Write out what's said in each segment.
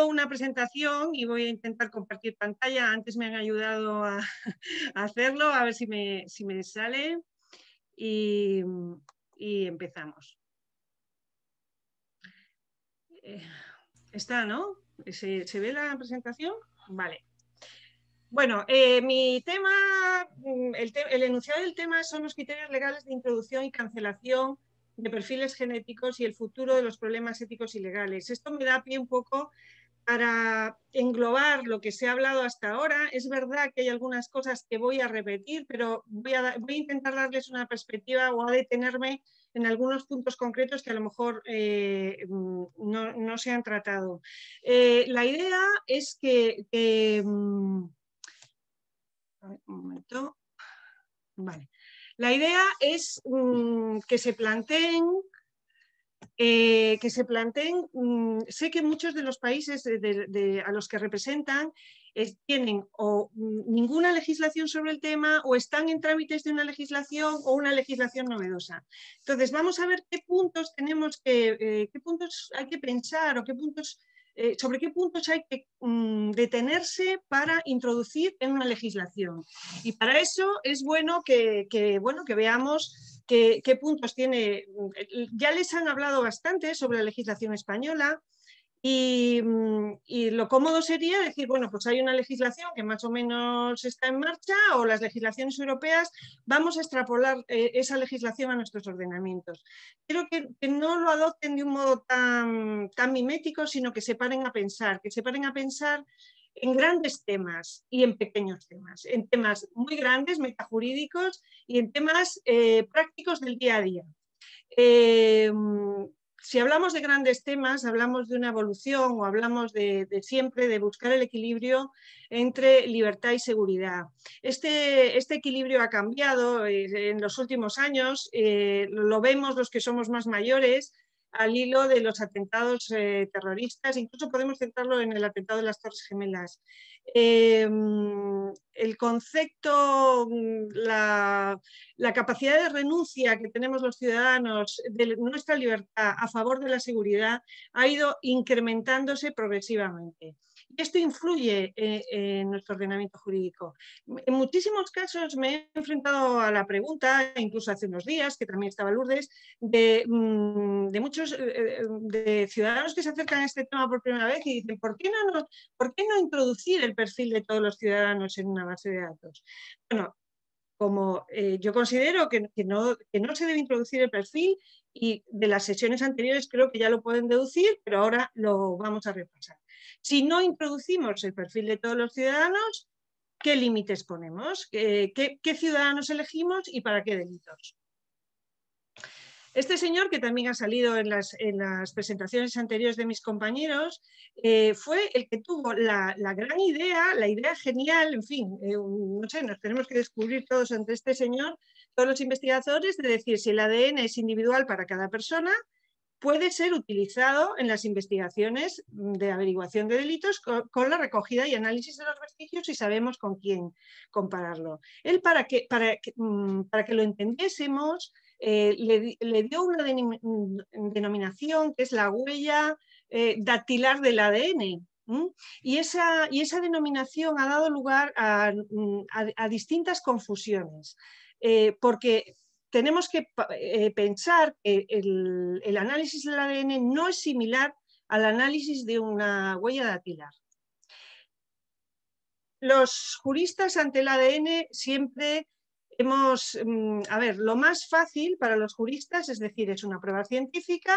una presentación y voy a intentar compartir pantalla. Antes me han ayudado a hacerlo, a ver si me sale. Y empezamos. Está, ¿no? ¿Se ve la presentación? Vale. Bueno, mi tema, el enunciado del tema son los criterios legales de introducción y cancelación de perfiles genéticos y el futuro de los problemas éticos y legales. Esto me da pie un poco para englobar lo que se ha hablado hasta ahora. Es verdad que hay algunas cosas que voy a repetir, pero voy a intentar darles una perspectiva o a detenerme en algunos puntos concretos que a lo mejor no se han tratado. La idea es que un momento. Vale. La idea es que se planteen, sé que muchos de los países a los que representan tienen o ninguna legislación sobre el tema o están en trámites de una legislación o una legislación novedosa. Entonces, vamos a ver qué puntos qué puntos hay que pensar o qué puntos, sobre qué puntos hay que detenerse para introducir en una legislación. Y para eso es bueno que veamos qué puntos tiene. Ya les han hablado bastante sobre la legislación española y lo cómodo sería decir, bueno, pues hay una legislación que más o menos está en marcha o las legislaciones europeas, vamos a extrapolar esa legislación a nuestros ordenamientos. Quiero que no lo adopten de un modo tan mimético, sino que se paren a pensar, en grandes temas y en pequeños temas, en temas muy grandes, metajurídicos, y en temas prácticos del día a día. Si hablamos de grandes temas, hablamos de una evolución o hablamos de siempre de buscar el equilibrio entre libertad y seguridad. Este equilibrio ha cambiado en los últimos años, lo vemos los que somos más mayores, al hilo de los atentados terroristas, incluso podemos centrarlo en el atentado de las Torres Gemelas. El concepto, la capacidad de renuncia que tenemos los ciudadanos de nuestra libertad a favor de la seguridad ha ido incrementándose progresivamente. Y esto influye en nuestro ordenamiento jurídico. En muchísimos casos me he enfrentado a la pregunta, incluso hace unos días, que también estaba Lourdes, de muchos de ciudadanos que se acercan a este tema por primera vez y dicen, ¿por qué no introducir el perfil de todos los ciudadanos en una base de datos? Bueno, como yo considero que no se debe introducir el perfil, y de las sesiones anteriores creo que ya lo pueden deducir, pero ahora lo vamos a repasar. Si no introducimos el perfil de todos los ciudadanos, ¿qué límites ponemos? ¿Qué ciudadanos elegimos y para qué delitos? Este señor, que también ha salido en las presentaciones anteriores de mis compañeros, fue el que tuvo la gran idea, la idea genial, en fin, no sé, nos tenemos que descubrir todos ante este señor, todos los investigadores, de decir si el ADN es individual para cada persona, puede ser utilizado en las investigaciones de averiguación de delitos con la recogida y análisis de los vestigios y sabemos con quién compararlo. Él, para que lo entendiésemos, le dio una denominación que es la huella dactilar del ADN. Y esa denominación ha dado lugar a distintas confusiones, porque tenemos que pensar que el análisis del ADN no es similar al análisis de una huella dactilar. Los juristas ante el ADN siempre lo más fácil para los juristas, es decir, es una prueba científica,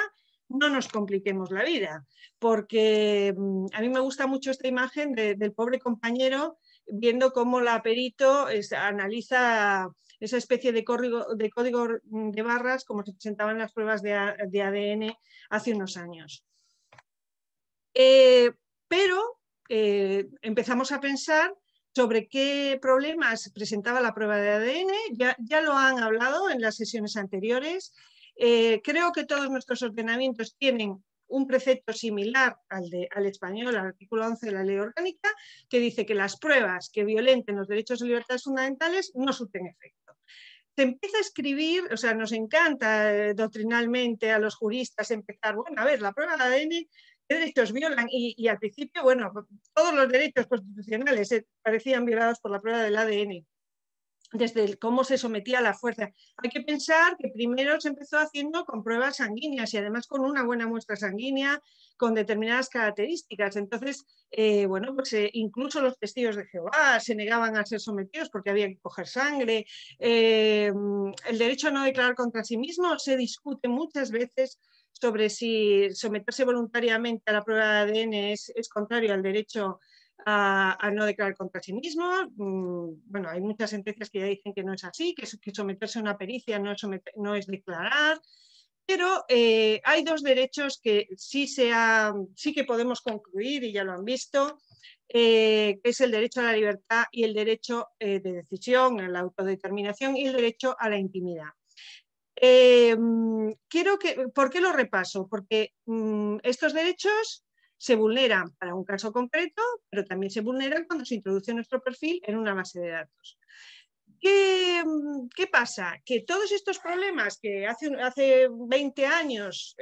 no nos compliquemos la vida, porque a mí me gusta mucho esta imagen del pobre compañero viendo cómo la perito analiza esa especie de código de barras como se presentaban las pruebas de ADN hace unos años. Pero empezamos a pensar sobre qué problemas presentaba la prueba de ADN, ya lo han hablado en las sesiones anteriores. Creo que todos nuestros ordenamientos tienen un precepto similar al español, al artículo 11 de la Ley Orgánica, que dice que las pruebas que violenten los derechos y libertades fundamentales no surten efecto. Se empieza a escribir, o sea, nos encanta doctrinalmente a los juristas empezar, bueno, a ver, la prueba de ADN ¿qué derechos violan? Y al principio, bueno, todos los derechos constitucionales parecían violados por la prueba del ADN, desde cómo se sometía a la fuerza. Hay que pensar que primero se empezó haciendo con pruebas sanguíneas y además con una buena muestra sanguínea, con determinadas características. Entonces, bueno, pues incluso los testigos de Jehová se negaban a ser sometidos porque había que coger sangre. El derecho a no declarar contra sí mismo se discute muchas veces sobre si someterse voluntariamente a la prueba de ADN es contrario al derecho a no declarar contra sí mismo. Bueno, hay muchas sentencias que ya dicen que no es así, que someterse a una pericia no es declarar, pero hay dos derechos que sí que podemos concluir, y ya lo han visto, que es el derecho a la libertad y el derecho de decisión, a la autodeterminación y el derecho a la intimidad. ¿Por qué lo repaso? Porque estos derechos se vulneran para un caso concreto, pero también se vulneran cuando se introduce nuestro perfil en una base de datos. ¿Qué pasa? Que todos estos problemas que hace 20 años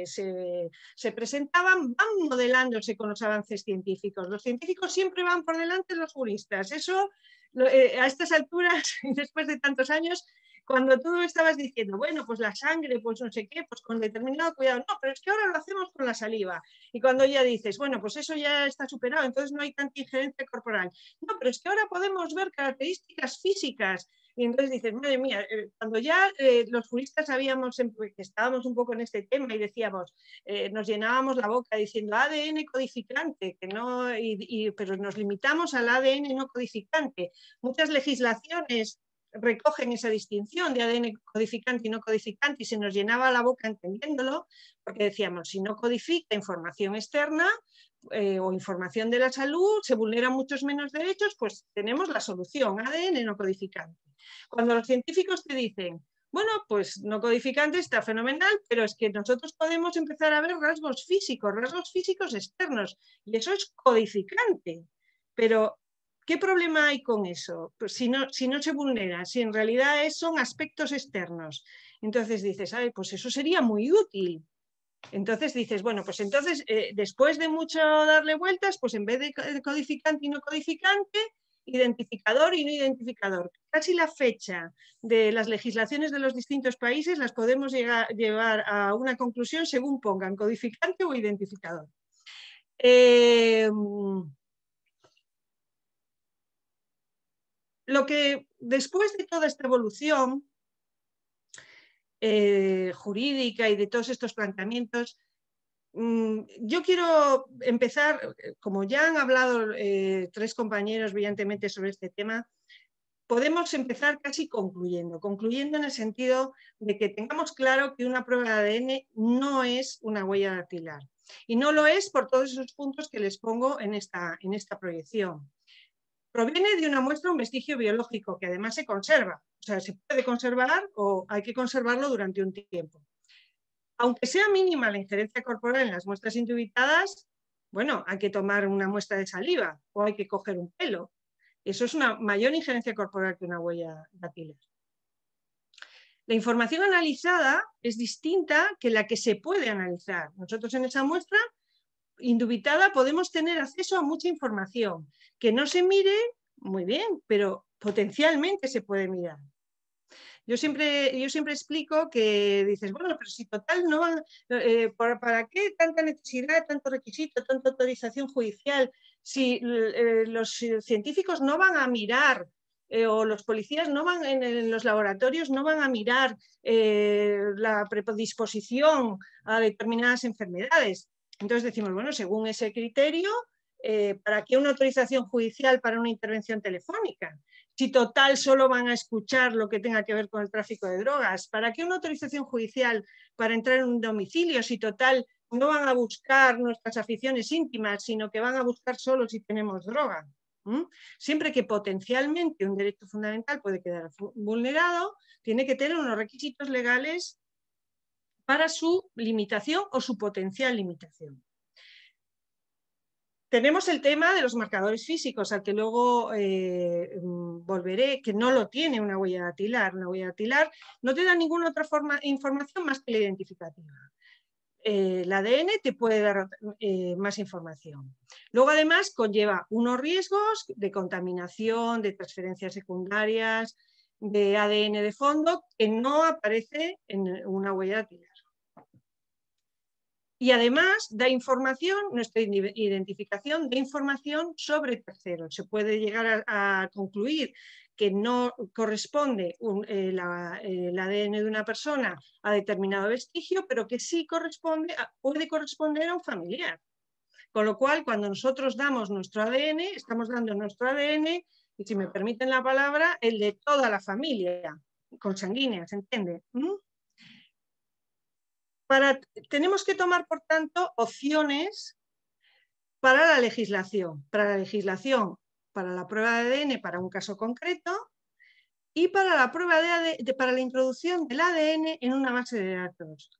se presentaban van modelándose con los avances científicos. Los científicos siempre van por delante de los juristas. Eso, a estas alturas, después de tantos años, cuando tú estabas diciendo, bueno, pues la sangre, pues no sé qué, pues con determinado cuidado, no, pero es que ahora lo hacemos con la saliva. Y cuando ya dices, bueno, pues eso ya está superado, entonces no hay tanta injerencia corporal. No, pero es que ahora podemos ver características físicas. Y entonces dices, madre mía, cuando ya los juristas sabíamos que estábamos un poco en este tema y decíamos, nos llenábamos la boca diciendo ADN codificante, que no, pero nos limitamos al ADN no codificante. Muchas legislaciones recogen esa distinción de ADN codificante y no codificante y se nos llenaba la boca entendiéndolo, porque decíamos, si no codifica información externa o información de la salud, se vulneran muchos menos derechos, pues tenemos la solución, ADN no codificante. Cuando los científicos te dicen, bueno, pues no codificante está fenomenal, pero es que nosotros podemos empezar a ver rasgos físicos externos, y eso es codificante. Pero ¿qué problema hay con eso? Pues si no se vulnera, si en realidad son aspectos externos. Entonces dices, ay, pues eso sería muy útil. Entonces dices, bueno, pues entonces después de mucho darle vueltas, pues en vez de codificante y no codificante, identificador y no identificador. Casi la fecha de las legislaciones de los distintos países las podemos llevar a una conclusión según pongan codificante o identificador. Lo que después de toda esta evolución jurídica y de todos estos planteamientos, yo quiero empezar, como ya han hablado tres compañeros brillantemente sobre este tema, podemos empezar casi concluyendo en el sentido de que tengamos claro que una prueba de ADN no es una huella dactilar. Y no lo es por todos esos puntos que les pongo en esta proyección. Proviene de una muestra, un vestigio biológico, que además se conserva. O sea, se puede conservar o hay que conservarlo durante un tiempo. Aunque sea mínima la injerencia corporal en las muestras indubitadas, bueno, hay que tomar una muestra de saliva o hay que coger un pelo. Eso es una mayor injerencia corporal que una huella dactilar. La información analizada es distinta que la que se puede analizar. Nosotros en esa muestra indubitada podemos tener acceso a mucha información que no se mire muy bien, pero potencialmente se puede mirar. Yo siempre explico que dices, bueno, pero si total no van, ¿para qué tanta necesidad, tanto requisito, tanta autorización judicial? Si los científicos no van a mirar o los policías no van en los laboratorios, no van a mirar la predisposición a determinadas enfermedades. Entonces decimos, bueno, según ese criterio, ¿para qué una autorización judicial para una intervención telefónica? Si total solo van a escuchar lo que tenga que ver con el tráfico de drogas, ¿para qué una autorización judicial para entrar en un domicilio si total no van a buscar nuestras aficiones íntimas, sino que van a buscar solo si tenemos droga? Siempre que potencialmente un derecho fundamental puede quedar vulnerado, tiene que tener unos requisitos legales para su limitación o su potencial limitación. Tenemos el tema de los marcadores físicos, al que luego volveré, que no lo tiene una huella dactilar. Una huella dactilar no te da ninguna otra información más que la identificativa. el ADN te puede dar más información. Luego, además, conlleva unos riesgos de contaminación, de transferencias secundarias, de ADN de fondo, que no aparece en una huella dactilar. Y además da información, nuestra identificación de información sobre terceros. Se puede llegar a concluir que no corresponde el ADN de una persona a determinado vestigio, pero que sí puede corresponder a un familiar. Con lo cual, cuando nosotros damos nuestro ADN, estamos dando nuestro ADN, y si me permiten la palabra, el de toda la familia consanguínea, ¿se entiende? Tenemos que tomar, por tanto, opciones para la legislación. Para la prueba de ADN para un caso concreto y para la prueba para la introducción del ADN en una base de datos.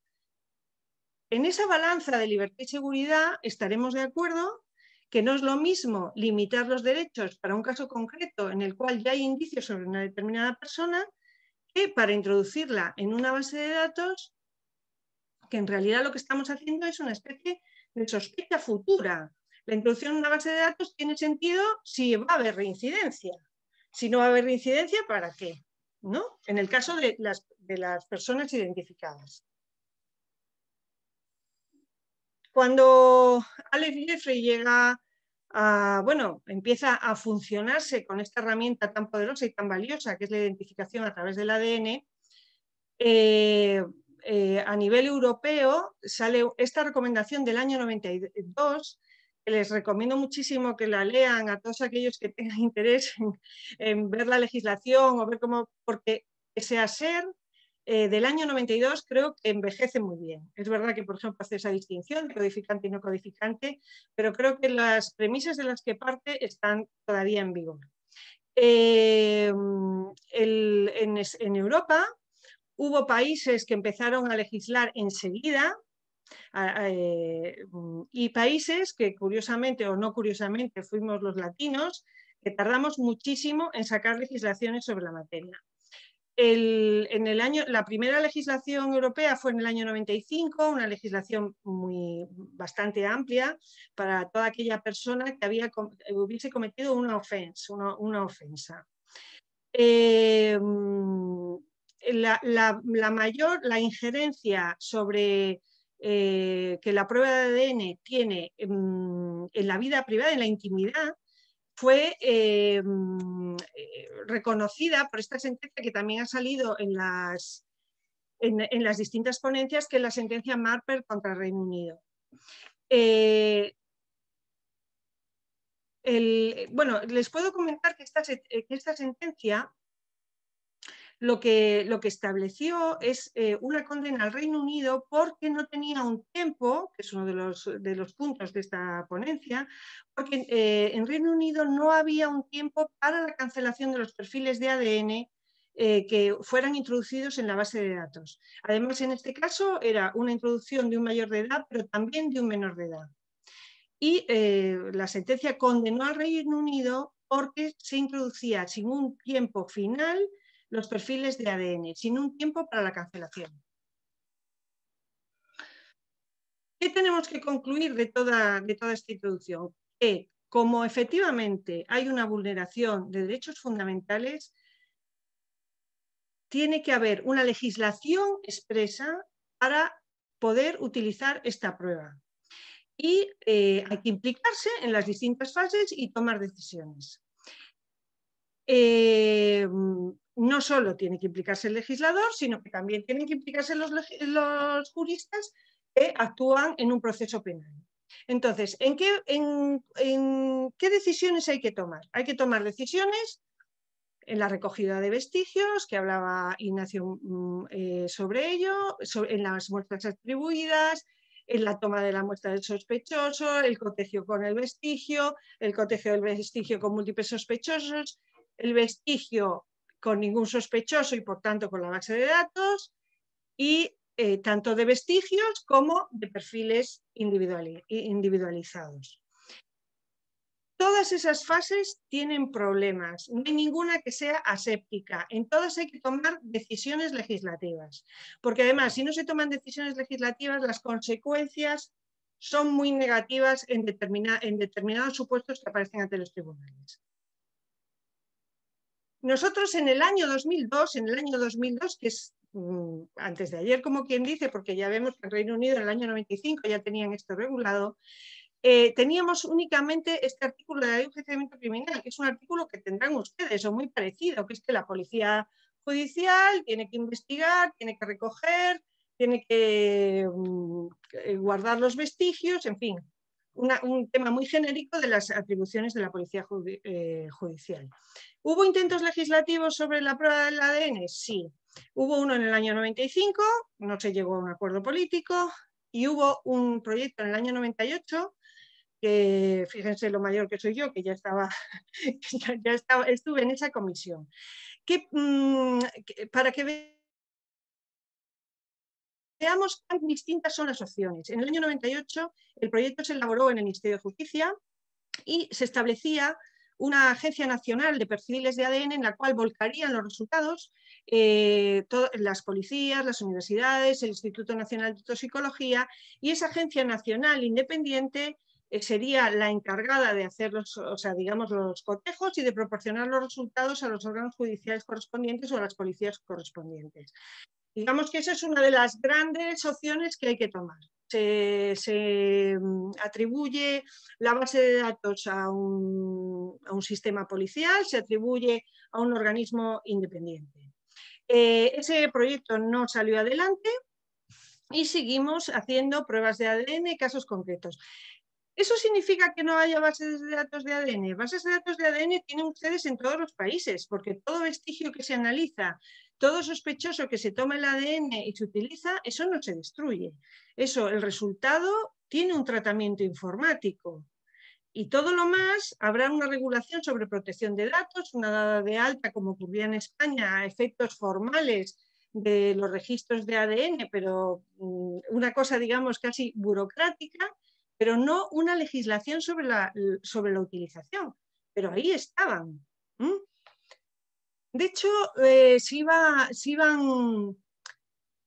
En esa balanza de libertad y seguridad estaremos de acuerdo que no es lo mismo limitar los derechos para un caso concreto en el cual ya hay indicios sobre una determinada persona que para introducirla en una base de datos, que en realidad lo que estamos haciendo es una especie de sospecha futura. La introducción en una base de datos tiene sentido si va a haber reincidencia. Si no va a haber reincidencia, ¿para qué? ¿No? En el caso de las personas identificadas. Cuando Aleph Jeffrey llega empieza a funcionarse con esta herramienta tan poderosa y tan valiosa que es la identificación a través del ADN, a nivel europeo sale esta recomendación del año 92, que les recomiendo muchísimo que la lean a todos aquellos que tengan interés en ver la legislación o ver cómo, porque ese ASER del año 92 creo que envejece muy bien. Es verdad que, por ejemplo, hace esa distinción de codificante y no codificante, pero creo que las premisas de las que parte están todavía en vigor. En Europa hubo países que empezaron a legislar enseguida y países que, curiosamente o no curiosamente, fuimos los latinos, que tardamos muchísimo en sacar legislaciones sobre la materia. La primera legislación europea fue en el año 95, una legislación bastante amplia para toda aquella persona que hubiese cometido una ofensa. La injerencia sobre que la prueba de ADN tiene en la vida privada, en la intimidad, fue reconocida por esta sentencia que también ha salido en las distintas ponencias, que es la sentencia Marper contra el Reino Unido. Les puedo comentar que esta sentencia lo que estableció es una condena al Reino Unido porque no tenía un tiempo, que es uno de los puntos de esta ponencia, porque en Reino Unido no había un tiempo para la cancelación de los perfiles de ADN que fueran introducidos en la base de datos. Además, en este caso era una introducción de un mayor de edad, pero también de un menor de edad. Y la sentencia condenó al Reino Unido porque se introducía sin un tiempo final los perfiles de ADN, sin un tiempo para la cancelación. ¿Qué tenemos que concluir de toda esta introducción? Que como efectivamente hay una vulneración de derechos fundamentales, tiene que haber una legislación expresa para poder utilizar esta prueba. Y hay que implicarse en las distintas fases y tomar decisiones. No solo tiene que implicarse el legislador, sino que también tienen que implicarse los juristas que actúan en un proceso penal. Entonces, ¿en qué decisiones hay que tomar? Hay que tomar decisiones en la recogida de vestigios, que hablaba Ignacio sobre ello, en las muestras atribuidas, en la toma de la muestra del sospechoso, el cotejo con el vestigio, el cotejo del vestigio con múltiples sospechosos, el vestigio con ningún sospechoso y por tanto con la base de datos, y tanto de vestigios como de perfiles individualizados. Todas esas fases tienen problemas, no hay ninguna que sea aséptica, en todas hay que tomar decisiones legislativas, porque además si no se toman decisiones legislativas las consecuencias son muy negativas en determinados supuestos que aparecen ante los tribunales. Nosotros en el año 2002, que es antes de ayer, como quien dice, porque ya vemos que en Reino Unido en el año 95 ya tenían esto regulado, teníamos únicamente este artículo de la Ley de Enjuiciamiento Criminal, que es un artículo que tendrán ustedes o muy parecido, que es que la policía judicial tiene que investigar, tiene que recoger, tiene que guardar los vestigios, en fin, un tema muy genérico de las atribuciones de la policía judicial. ¿Hubo intentos legislativos sobre la prueba del ADN? Sí. Hubo uno en el año 95, no se llegó a un acuerdo político, y hubo un proyecto en el año 98, que fíjense lo mayor que soy yo, que ya estuve en esa comisión, para que veamos cuán distintas son las opciones. En el año 98 el proyecto se elaboró en el Ministerio de Justicia y se establecía una agencia nacional de perfiles de ADN en la cual volcarían los resultados las policías, las universidades, el Instituto Nacional de Toxicología, y esa agencia nacional independiente sería la encargada de hacer los cotejos y de proporcionar los resultados a los órganos judiciales correspondientes o a las policías correspondientes. Digamos que esa es una de las grandes opciones que hay que tomar. Se atribuye la base de datos a un sistema policial, se atribuye a un organismo independiente. Ese proyecto no salió adelante y seguimos haciendo pruebas de ADN, casos concretos. ¿Eso significa que no haya bases de datos de ADN? Bases de datos de ADN tienen ustedes en todos los países, porque todo vestigio que se analiza, todo sospechoso que se toma el ADN y se utiliza, eso no se destruye. Eso, el resultado tiene un tratamiento informático. Y todo lo más, habrá una regulación sobre protección de datos, una dada de alta, como ocurría en España, a efectos formales de los registros de ADN, pero una cosa, digamos, casi burocrática, pero no una legislación sobre la utilización. Pero ahí estaban. De hecho,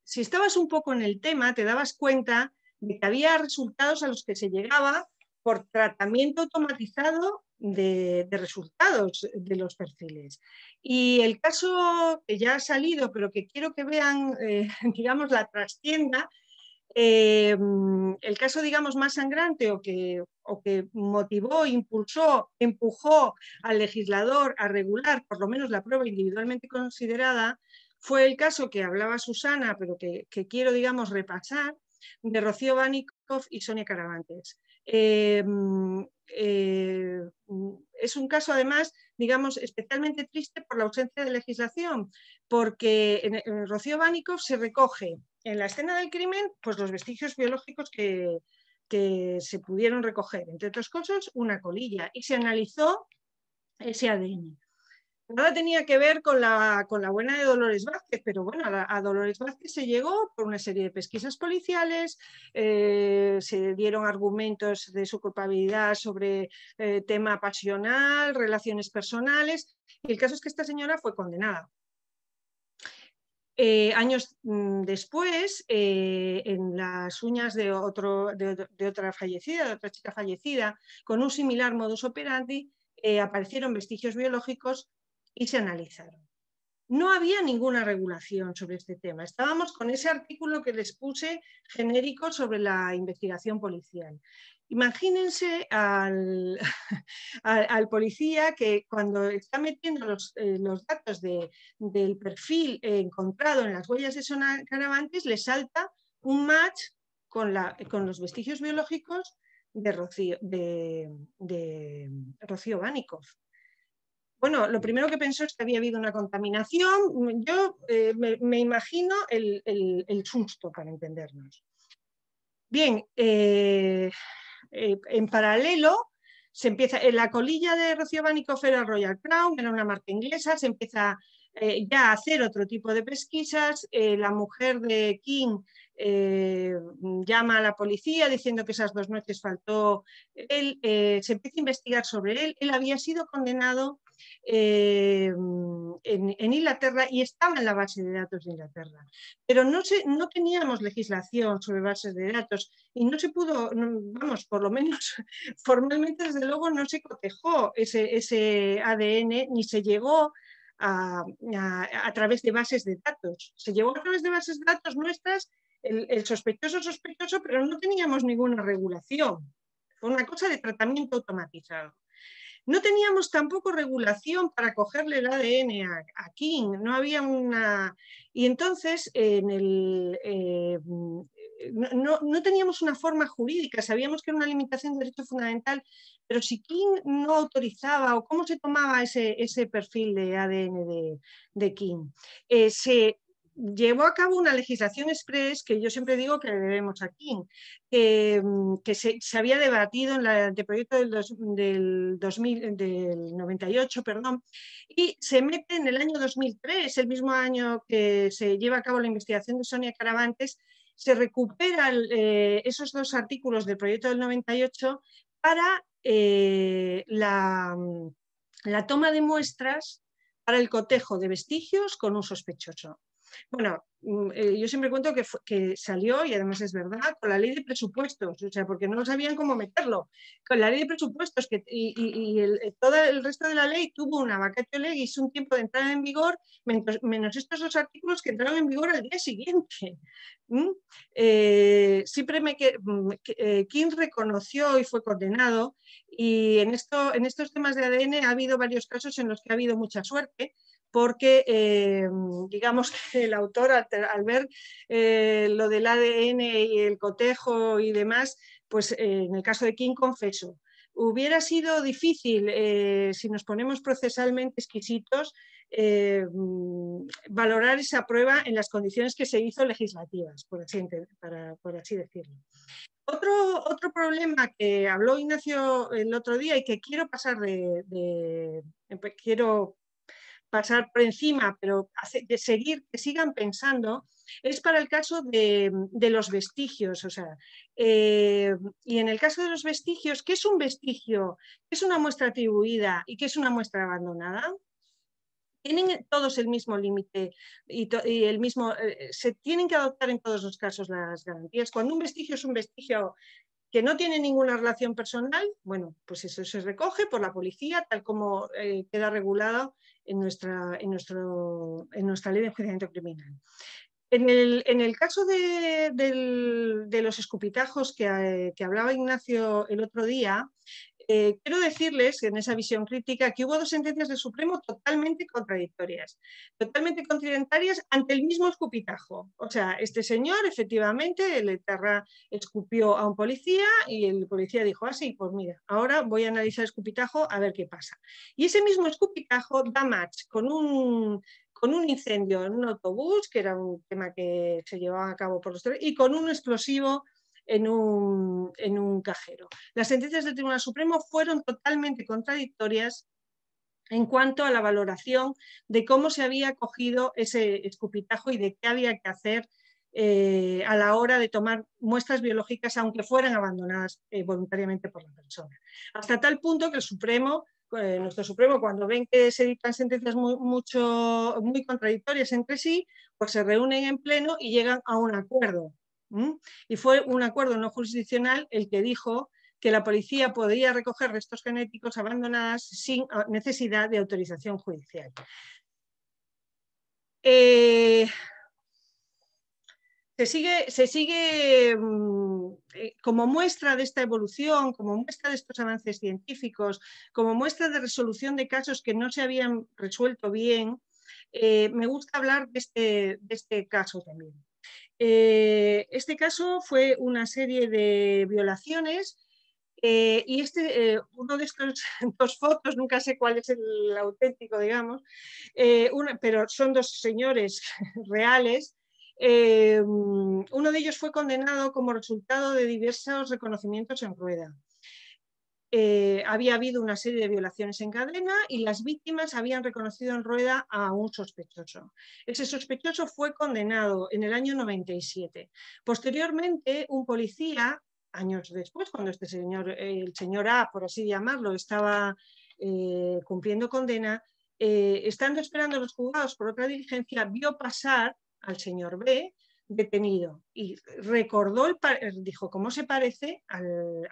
si estabas un poco en el tema, te dabas cuenta de que había resultados a los que se llegaba por tratamiento automatizado de resultados de los perfiles. Y el caso que ya ha salido, pero que quiero que vean, digamos, la trastienda, el caso, digamos, más sangrante o que motivó, empujó al legislador a regular por lo menos la prueba individualmente considerada, fue el caso que hablaba Susana, pero que quiero, digamos, repasar, de Rocío Vanikov y Sonia Caravantes. Es un caso, además, digamos, especialmente triste por la ausencia de legislación, porque en Rocío Vanikov se recoge en la escena del crimen pues los vestigios biológicos que se pudieron recoger, entre otras cosas, una colilla, y se analizó ese ADN. Nada tenía que ver con la buena de Dolores Vázquez, pero bueno, a Dolores Vázquez se llegó por una serie de pesquisas policiales, se dieron argumentos de su culpabilidad sobre tema pasional, relaciones personales, y el caso es que esta señora fue condenada. Años después, en las uñas de otra chica fallecida, con un similar modus operandi, aparecieron vestigios biológicos y se analizaron. No había ninguna regulación sobre este tema. Estábamos con ese artículo que les puse genérico sobre la investigación policial. Imagínense al policía que cuando está metiendo los datos del perfil encontrado en las huellas de Sonia Caravantes, le salta un match con los vestigios biológicos de Rocío Vanikov. Bueno, lo primero que pensó es que había habido una contaminación. Yo me imagino el susto, para entendernos. Bien, en paralelo, se empieza, en la colilla de Rocío Vanikov era Royal Crown, era una marca inglesa, se empieza ya a hacer otro tipo de pesquisas. La mujer de King llama a la policía diciendo que esas 2 noches faltó él, se empieza a investigar sobre él. Él había sido condenado en Inglaterra y estaba en la base de datos de Inglaterra, pero no teníamos legislación sobre bases de datos y no se pudo, vamos, por lo menos formalmente desde luego no se cotejó ese ADN ni se llegó a través de bases de datos. Se llegó a través de bases de datos nuestras el sospechoso, pero no teníamos ninguna regulación. Fue una cosa de tratamiento automatizado. No teníamos tampoco regulación para cogerle el ADN a King, no había una... Y entonces no teníamos una forma jurídica, sabíamos que era una limitación de derecho fundamental, pero si King no autorizaba o cómo se tomaba ese perfil de ADN de King, se llevó a cabo una legislación express que yo siempre digo que le debemos a King, que se había debatido en el anteproyecto del 98, perdón, y se mete en el año 2003, el mismo año que se lleva a cabo la investigación de Sonia Caravantes, se recuperan esos 2 artículos del proyecto del 98 para la toma de muestras para el cotejo de vestigios con un sospechoso. Bueno, yo siempre cuento que salió, y además es verdad, con la ley de presupuestos, o sea, porque no sabían cómo meterlo. Con la ley de presupuestos todo el resto de la ley tuvo una vacatio legis, un tiempo de entrada en vigor, menos estos 2 artículos que entraron en vigor al día siguiente. King reconoció y fue condenado, y en estos temas de ADN ha habido varios casos en los que ha habido mucha suerte, porque digamos que el autor al ver lo del ADN y el cotejo y demás, pues en el caso de King confesó. Hubiera sido difícil, si nos ponemos procesalmente exquisitos, valorar esa prueba en las condiciones que se hizo legislativas, por así decirlo. Otro problema que habló Ignacio el otro día y que quiero quiero pasar por encima, pero de seguir, que sigan pensando, es para el caso de los vestigios. O sea, y en el caso de los vestigios, ¿qué es un vestigio? ¿Qué es una muestra atribuida y qué es una muestra abandonada? Tienen todos el mismo límite y el mismo, se tienen que adoptar en todos los casos las garantías. Cuando un vestigio es un vestigio que no tiene ninguna relación personal, bueno, pues eso se recoge por la policía, tal como queda regulado en nuestra ley de enjuiciamiento criminal. En el caso de los escupitajos que hablaba Ignacio el otro día, quiero decirles en esa visión crítica que hubo 2 sentencias del Supremo totalmente contradictorias ante el mismo escupitajo. O sea, este señor efectivamente, el Etarra escupió a un policía y el policía dijo así, pues mira, ahora voy a analizar el escupitajo a ver qué pasa. Y ese mismo escupitajo da match con un incendio en un autobús, que era un tema que se llevaba a cabo por los tres, y con un explosivo en un cajero. Las sentencias del Tribunal Supremo fueron totalmente contradictorias en cuanto a la valoración de cómo se había cogido ese escupitajo y de qué había que hacer a la hora de tomar muestras biológicas, aunque fueran abandonadas voluntariamente por la persona. Hasta tal punto que el Supremo, nuestro Supremo, cuando ven que se dictan sentencias muy contradictorias entre sí, pues se reúnen en pleno y llegan a un acuerdo. Y fue un acuerdo no jurisdiccional el que dijo que la policía podía recoger restos genéticos abandonados sin necesidad de autorización judicial. Se sigue como muestra de esta evolución, como muestra de estos avances científicos, como muestra de resolución de casos que no se habían resuelto bien, me gusta hablar de este caso también. Este caso fue una serie de violaciones y uno de estos 2 fotos, nunca sé cuál es el auténtico, digamos, pero son 2 señores reales. Uno de ellos fue condenado como resultado de diversos reconocimientos en rueda. había habido una serie de violaciones en cadena y las víctimas habían reconocido en rueda a un sospechoso. Ese sospechoso fue condenado en el año 97. Posteriormente, un policía, años después, cuando este señor, el señor A, por así llamarlo, estaba cumpliendo condena, estando esperando los juzgados por otra diligencia, vio pasar al señor B detenido y recordó, dijo, ¿cómo se parece?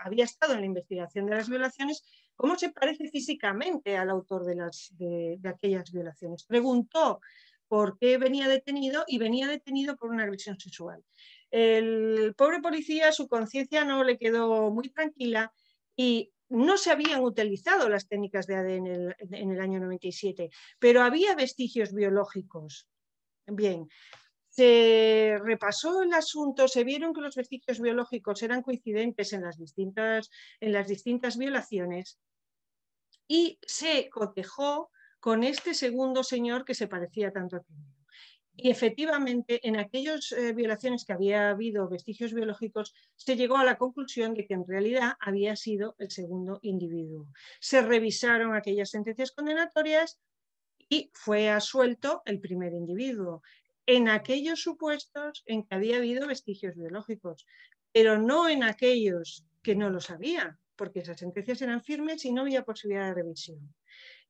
Había estado en la investigación de las violaciones, ¿cómo se parece físicamente al autor de aquellas violaciones? Preguntó por qué venía detenido y venía detenido por una agresión sexual. El pobre policía, su conciencia no le quedó muy tranquila y no se habían utilizado las técnicas de ADN en el año 97, pero había vestigios biológicos. Bien, se repasó el asunto, se vieron que los vestigios biológicos eran coincidentes en las distintas violaciones y se cotejó con este segundo señor que se parecía tanto al primero. Y efectivamente, en aquellas violaciones que había habido vestigios biológicos, se llegó a la conclusión de que en realidad había sido el segundo individuo. Se revisaron aquellas sentencias condenatorias y fue absuelto el primer individuo en aquellos supuestos en que había habido vestigios biológicos, pero no en aquellos que no los había, porque esas sentencias eran firmes y no había posibilidad de revisión.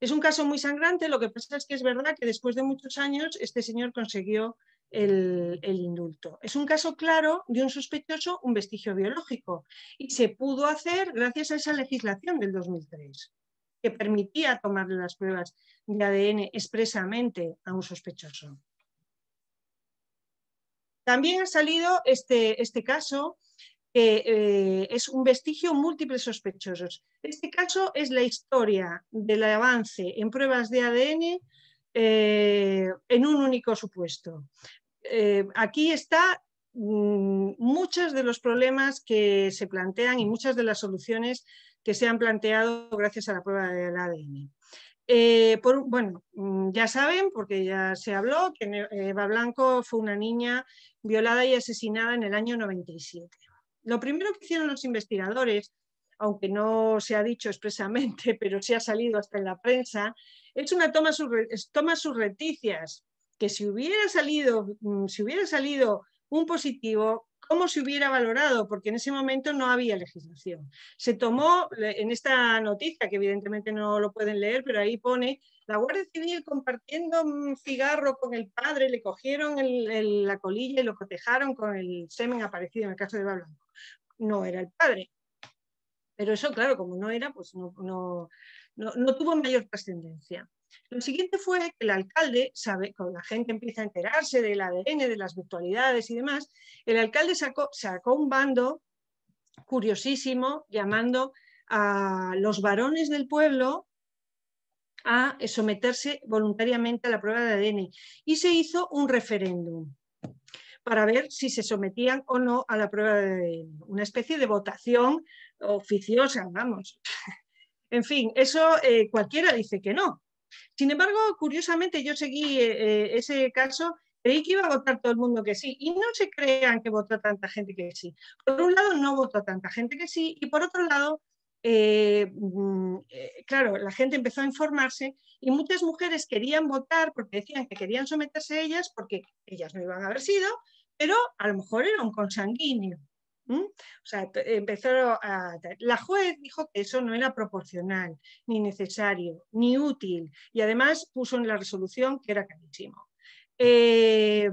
Es un caso muy sangrante, lo que pasa es que es verdad que después de muchos años este señor consiguió el indulto. Es un caso claro de un sospechoso, un vestigio biológico, y se pudo hacer gracias a esa legislación del 2003, que permitía tomarle las pruebas de ADN expresamente a un sospechoso. También ha salido este caso que es un vestigio múltiples sospechosos. Este caso es la historia del avance en pruebas de ADN en un único supuesto. Aquí está muchos de los problemas que se plantean y muchas de las soluciones que se han planteado gracias a la prueba del ADN. Bueno, ya saben, porque ya se habló, que Eva Blanco fue una niña violada y asesinada en el año 97. Lo primero que hicieron los investigadores, aunque no se ha dicho expresamente, pero sí ha salido hasta en la prensa, es una toma sus reticias, que si hubiera salido un positivo, ¿cómo se hubiera valorado? Porque en ese momento no había legislación. Se tomó en esta noticia, que evidentemente no lo pueden leer, pero ahí pone: la Guardia Civil compartiendo un cigarro con el padre, le cogieron la colilla y lo cotejaron con el semen aparecido en el caso de Eva Blanco. No era el padre. Pero eso, claro, como no era, pues no tuvo mayor trascendencia. Lo siguiente fue que el alcalde, cuando la gente empieza a enterarse del ADN, de las virtualidades y demás, el alcalde sacó un bando curiosísimo llamando a los varones del pueblo a someterse voluntariamente a la prueba de ADN y se hizo un referéndum para ver si se sometían o no a la prueba de ADN, una especie de votación oficiosa, vamos. En fin, eso cualquiera dice que no. Sin embargo, curiosamente, yo seguí ese caso, creí que iba a votar todo el mundo que sí, y no se crean que votó tanta gente que sí. Por un lado, no votó tanta gente que sí, y por otro lado, claro, la gente empezó a informarse y muchas mujeres querían votar porque decían que querían someterse a ellas porque ellas no iban a haber sido, pero a lo mejor era un consanguíneo. O sea, la juez dijo que eso no era proporcional, ni necesario, ni útil, y además puso en la resolución que era carísimo. Este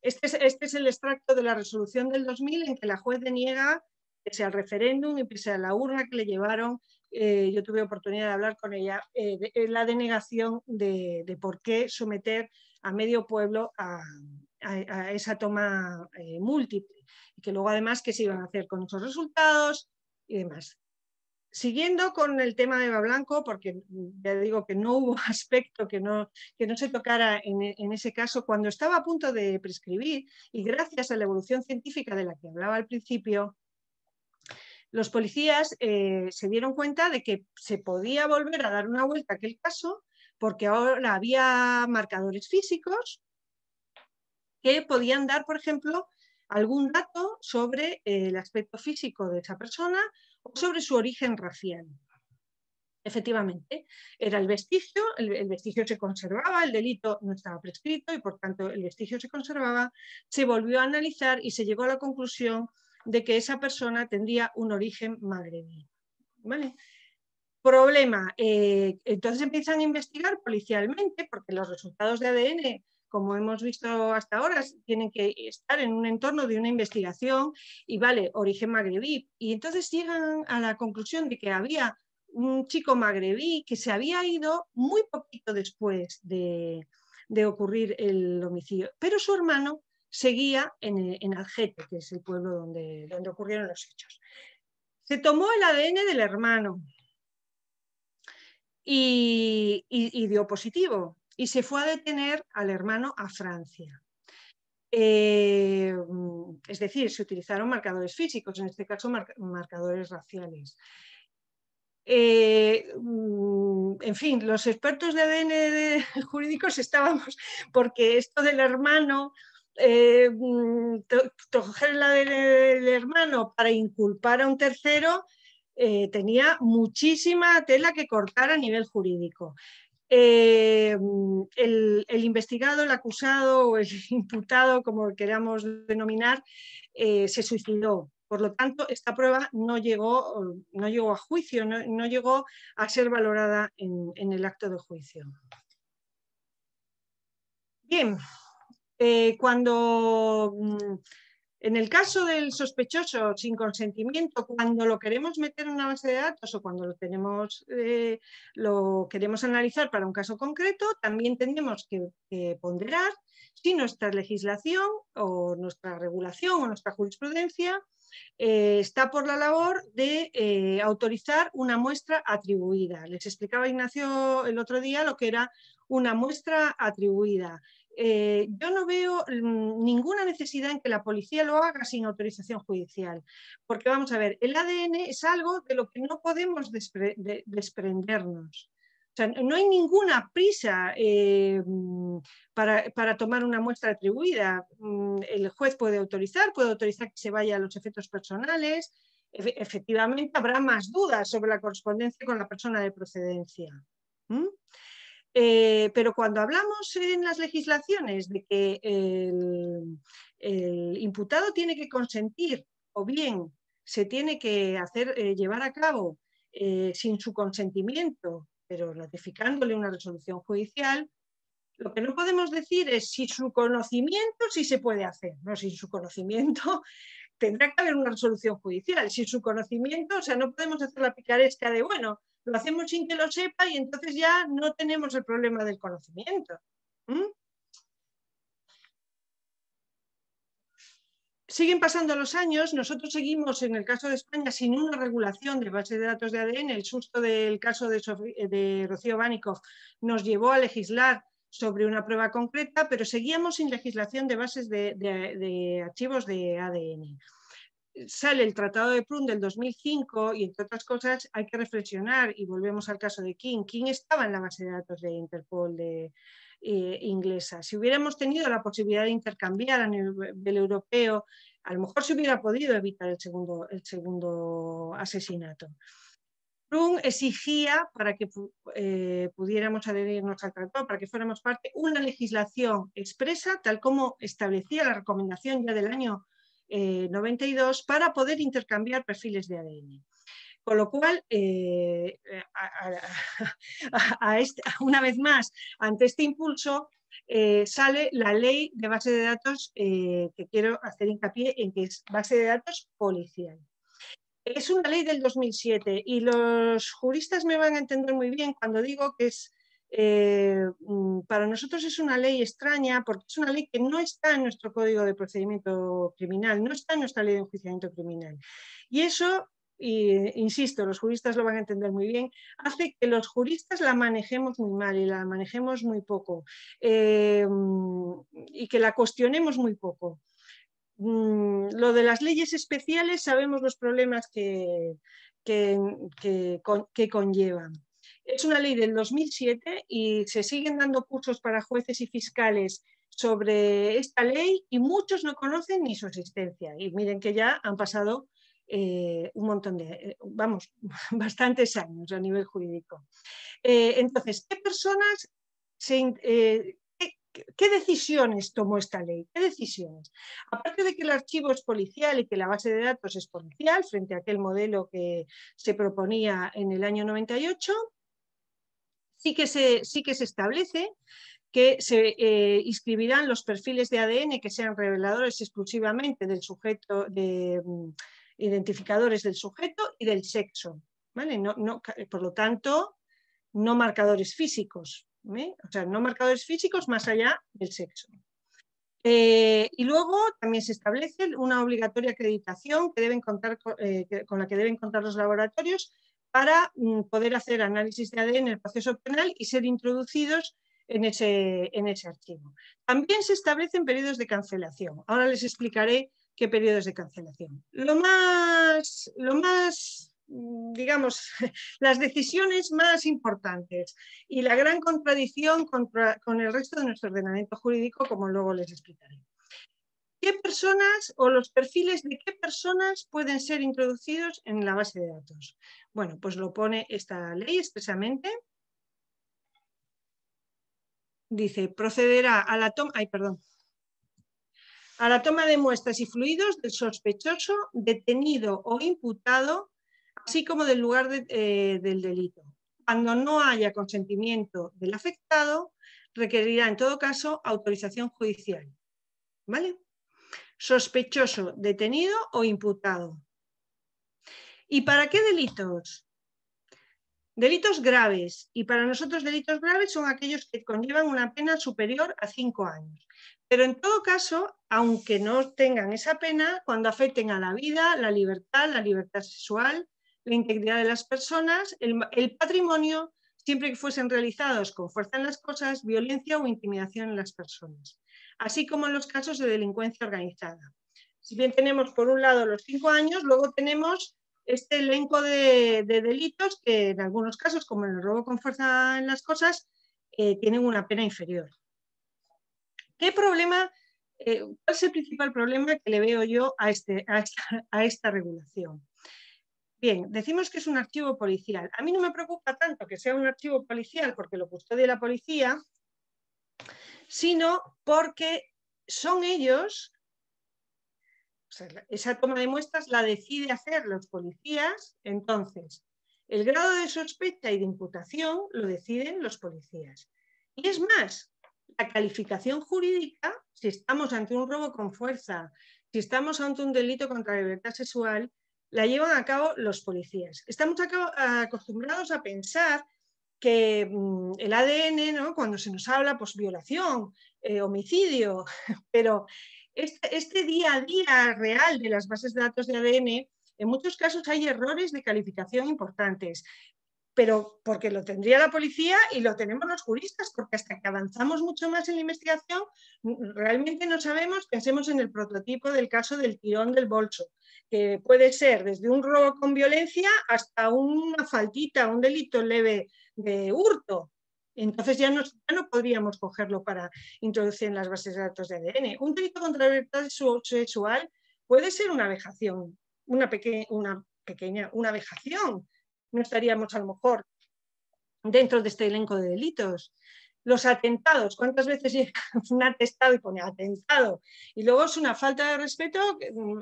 es el extracto de la resolución del 2000 en que la juez deniega, pese al referéndum y pese a la urna que le llevaron, yo tuve oportunidad de hablar con ella, la denegación de por qué someter a medio pueblo a esa toma múltiple, y que luego además qué se iban a hacer con esos resultados y demás. Siguiendo con el tema de Eva Blanco, porque ya digo que no hubo aspecto que no se tocara en ese caso, cuando estaba a punto de prescribir, y gracias a la evolución científica de la que hablaba al principio, los policías se dieron cuenta de que se podía volver a dar una vuelta a aquel caso, porque ahora había marcadores físicos que podían dar, por ejemplo, algún dato sobre el aspecto físico de esa persona o sobre su origen racial. Efectivamente, era el vestigio se conservaba, el delito no estaba prescrito y por tanto el vestigio se conservaba, se volvió a analizar y se llegó a la conclusión de que esa persona tendría un origen magrebí. ¿Vale? Problema, entonces empiezan a investigar policialmente porque los resultados de ADN, como hemos visto hasta ahora, tienen que estar en un entorno de una investigación y vale, origen magrebí. Y entonces llegan a la conclusión de que había un chico magrebí que se había ido muy poquito después de ocurrir el homicidio, pero su hermano seguía en Algete, que es el pueblo donde ocurrieron los hechos. Se tomó el ADN del hermano y dio positivo y se fue a detener al hermano a Francia. Es decir, se utilizaron marcadores físicos, en este caso marcadores raciales. En fin, los expertos de ADN jurídicos estábamos, porque esto del hermano, coger el ADN del hermano para inculpar a un tercero, tenía muchísima tela que cortar a nivel jurídico. El investigado, el acusado o el imputado, como queramos denominar, se suicidó. Por lo tanto, esta prueba no llegó a juicio, no llegó a ser valorada en el acto de juicio. Bien, cuando en el caso del sospechoso sin consentimiento, cuando lo queremos meter en una base de datos o cuando lo queremos analizar para un caso concreto, también tenemos que ponderar si nuestra legislación o nuestra regulación o nuestra jurisprudencia está por la labor de autorizar una muestra atribuida. Les explicaba Ignacio el otro día lo que era una muestra atribuida. Yo no veo ninguna necesidad en que la policía lo haga sin autorización judicial, porque vamos a ver, el ADN es algo de lo que no podemos desprendernos. O sea, no hay ninguna prisa para tomar una muestra atribuida. El juez puede autorizar que se vaya a los efectos personales. Efectivamente, habrá más dudas sobre la correspondencia con la persona de procedencia. Pero cuando hablamos en las legislaciones de que el imputado tiene que consentir o bien se tiene que llevar a cabo sin su consentimiento, pero ratificándole una resolución judicial, lo que no podemos decir es si su conocimiento sí se puede hacer, no, sin su conocimiento tendrá que haber una resolución judicial, sin su conocimiento, o sea, no podemos hacer la picaresca de, bueno, lo hacemos sin que lo sepa y entonces ya no tenemos el problema del conocimiento. Siguen pasando los años, nosotros seguimos en el caso de España sin una regulación de base de datos de ADN. El susto del caso de Rocío Bánico nos llevó a legislar sobre una prueba concreta, pero seguíamos sin legislación de bases de archivos de ADN. Sale el Tratado de Prüm del 2005 y, entre otras cosas, hay que reflexionar, y volvemos al caso de King. King estaba en la base de datos de Interpol inglesa. Si hubiéramos tenido la posibilidad de intercambiar a nivel europeo, a lo mejor se hubiera podido evitar el segundo asesinato. Prüm exigía, para que pudiéramos adherirnos al tratado, para que fuéramos parte, una legislación expresa, tal como establecía la recomendación ya del año 92, para poder intercambiar perfiles de ADN. Con lo cual, una vez más, ante este impulso, sale la ley de base de datos, que quiero hacer hincapié en que es base de datos policial. Es una ley del 2007 y los juristas me van a entender muy bien cuando digo que para nosotros es una ley extraña, porque es una ley que no está en nuestro Código de Procedimiento Criminal, no está en nuestra ley de enjuiciamiento criminal. Y eso, insisto, los juristas lo van a entender muy bien, hace que los juristas la manejemos muy mal y la manejemos muy poco, y que la cuestionemos muy poco. Lo de las leyes especiales sabemos los problemas que conllevan. Es una ley del 2007 y se siguen dando cursos para jueces y fiscales sobre esta ley y muchos no conocen ni su existencia. Y miren que ya han pasado un montón de, vamos, bastantes años a nivel jurídico. Entonces, ¿qué personas ¿qué decisiones tomó esta ley? ¿Qué decisiones? Aparte de que el archivo es policial y que la base de datos es policial, frente a aquel modelo que se proponía en el año 98, sí que se establece que se inscribirán los perfiles de ADN que sean reveladores exclusivamente del sujeto, identificadores del sujeto y del sexo, ¿vale? Por lo tanto, no marcadores físicos, o sea, no marcadores físicos más allá del sexo. Y luego también se establece una obligatoria acreditación que deben contar, con la que deben contar los laboratorios para poder hacer análisis de ADN en el proceso penal y ser introducidos en ese archivo. También se establecen periodos de cancelación. Ahora les explicaré qué periodos de cancelación. Lo más digamos, las decisiones más importantes y la gran contradicción con el resto de nuestro ordenamiento jurídico, como luego les explicaré. ¿Qué personas o los perfiles de qué personas pueden ser introducidos en la base de datos? Bueno, pues lo pone esta ley expresamente. Dice, procederá a la toma, a la toma de muestras y fluidos del sospechoso, detenido o imputado, así como del lugar del delito. Cuando no haya consentimiento del afectado, requerirá en todo caso autorización judicial. ¿Vale? Sospechoso, detenido o imputado. ¿Y para qué delitos? Delitos graves. Y para nosotros delitos graves son aquellos que conllevan una pena superior a 5 años. Pero en todo caso, aunque no tengan esa pena, cuando afecten a la vida, la libertad sexual, la integridad de las personas, el patrimonio, siempre que fuesen realizados con fuerza en las cosas, violencia o intimidación en las personas, así como en los casos de delincuencia organizada. Si bien tenemos por un lado los 5 años, luego tenemos este elenco de delitos que en algunos casos, como el robo con fuerza en las cosas, tienen una pena inferior. ¿Qué problema, cuál es el principal problema que le veo yo a esta regulación? Bien, decimos que es un archivo policial. A mí no me preocupa tanto que sea un archivo policial porque lo custodia la policía, sino porque son ellos, o sea, esa toma de muestras la decide hacer los policías, entonces el grado de sospecha y de imputación lo deciden los policías. Y es más, la calificación jurídica, si estamos ante un robo con fuerza, si estamos ante un delito contra la libertad sexual, la llevan a cabo los policías. Estamos acostumbrados a pensar que el ADN, ¿no? Cuando se nos habla, pues violación, homicidio, pero este día a día real de las bases de datos de ADN, en muchos casos hay errores de calificación importantes, pero porque lo tendría la policía y lo tenemos los juristas, porque hasta que avanzamos mucho más en la investigación, realmente no sabemos, pensemos en el prototipo del caso del tirón del bolso, que puede ser desde un robo con violencia hasta una faltita, un delito leve de hurto. Entonces ya no podríamos cogerlo para introducir en las bases de datos de ADN. Un delito contra la libertad sexual puede ser una vejación, una vejación. No estaríamos a lo mejor dentro de este elenco de delitos. Los atentados, ¿cuántas veces llega un atestado y pone atentado? Y luego es una falta de respeto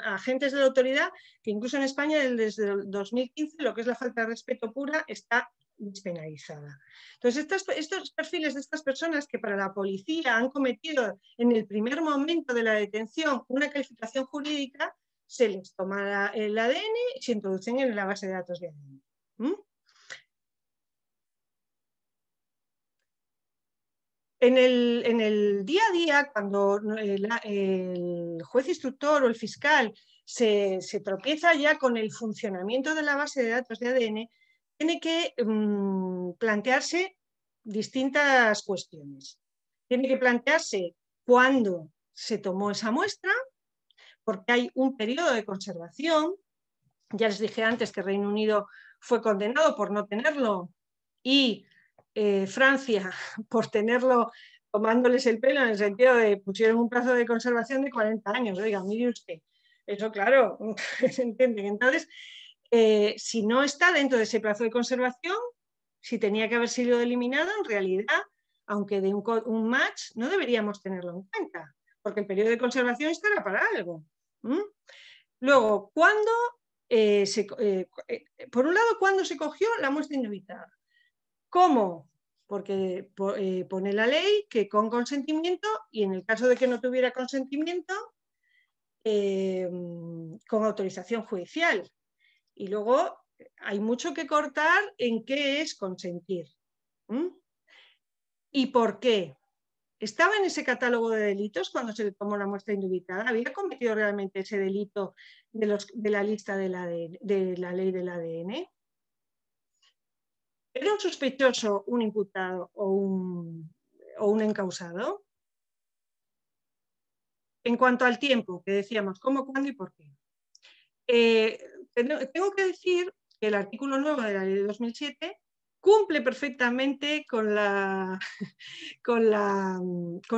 a agentes de la autoridad, que incluso en España desde el 2015 lo que es la falta de respeto pura está despenalizada. Entonces estos perfiles de estas personas que para la policía han cometido en el primer momento de la detención una calificación jurídica, se les toma el ADN y se introducen en la base de datos de ADN. En el día a día, cuando el juez instructor o el fiscal se tropieza ya con el funcionamiento de la base de datos de ADN, tiene que plantearse distintas cuestiones. Tiene que plantearse cuándo se tomó esa muestra, porque hay un periodo de conservación. Ya les dije antes que Reino Unido fue condenado por no tenerlo y Francia por tenerlo, tomándoles el pelo en el sentido de pusieron un plazo de conservación de 40 años. Oiga, mire usted, eso claro, se entiende. Entonces, si no está dentro de ese plazo de conservación, si tenía que haber sido eliminado, en realidad, aunque de un match, no deberíamos tenerlo en cuenta, porque el periodo de conservación estará para algo. Luego, ¿cuándo? Por un lado, ¿cuándo se cogió la muestra indubitada? ¿Cómo? Porque pone la ley que con consentimiento, y en el caso de que no tuviera consentimiento, con autorización judicial. Y luego hay mucho que cortar en qué es consentir. ¿Y por qué? ¿Estaba en ese catálogo de delitos cuando se le tomó la muestra indubitada? ¿Había cometido realmente ese delito de la lista de la ley del ADN? ¿Era un sospechoso, un imputado o un encausado? En cuanto al tiempo, que decíamos, ¿cómo, cuándo y por qué? Tengo que decir que el artículo 9 de la ley de 2007 cumple perfectamente con lo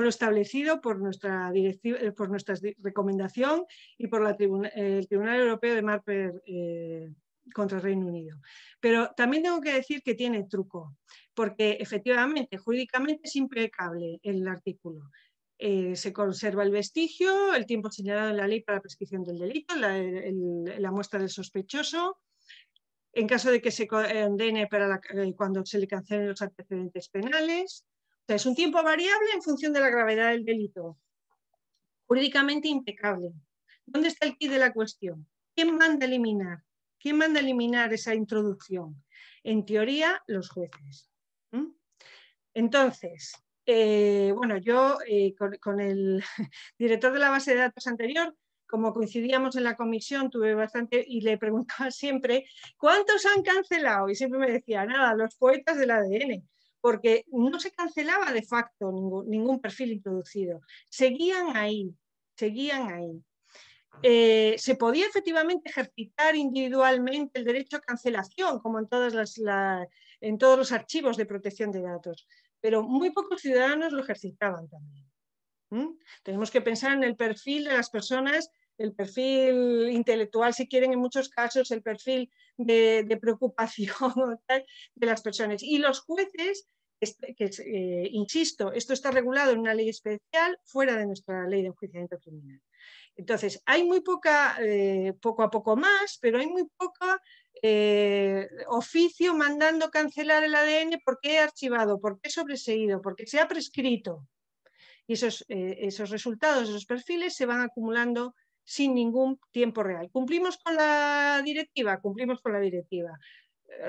establecido por nuestra recomendación y por el Tribunal Europeo de Marper contra el Reino Unido. Pero también tengo que decir que tiene truco, porque efectivamente, jurídicamente es impecable el artículo. Se conserva el vestigio, el tiempo señalado en la ley para la prescripción del delito, la muestra del sospechoso, en caso de que se condene cuando se le cancelen los antecedentes penales. O sea, es un tiempo variable en función de la gravedad del delito. Jurídicamente impecable. ¿Dónde está el quid de la cuestión? ¿Quién manda a eliminar? ¿Quién manda a eliminar esa introducción? En teoría, los jueces. Entonces, bueno, yo con el director de la base de datos anterior, como coincidíamos en la comisión, tuve bastante y le preguntaba siempre, ¿cuántos han cancelado? Y siempre me decía, nada, los poetas del ADN, porque no se cancelaba de facto ningún perfil introducido. Seguían ahí, seguían ahí. Se podía efectivamente ejercitar individualmente el derecho a cancelación, como en todos los archivos de protección de datos, pero muy pocos ciudadanos lo ejercitaban también. Tenemos que pensar en el perfil de las personas, el perfil intelectual, si quieren, en muchos casos, el perfil de preocupación de las personas. Y los jueces, insisto, esto está regulado en una ley especial fuera de nuestra ley de enjuiciamiento criminal. Entonces, hay muy poca, poco a poco más, pero hay muy poca oficio mandando cancelar el ADN porque he archivado, porque he sobreseído, porque se ha prescrito. Y esos resultados, esos perfiles se van acumulando sin ningún tiempo real. ¿Cumplimos con la directiva? Cumplimos con la directiva.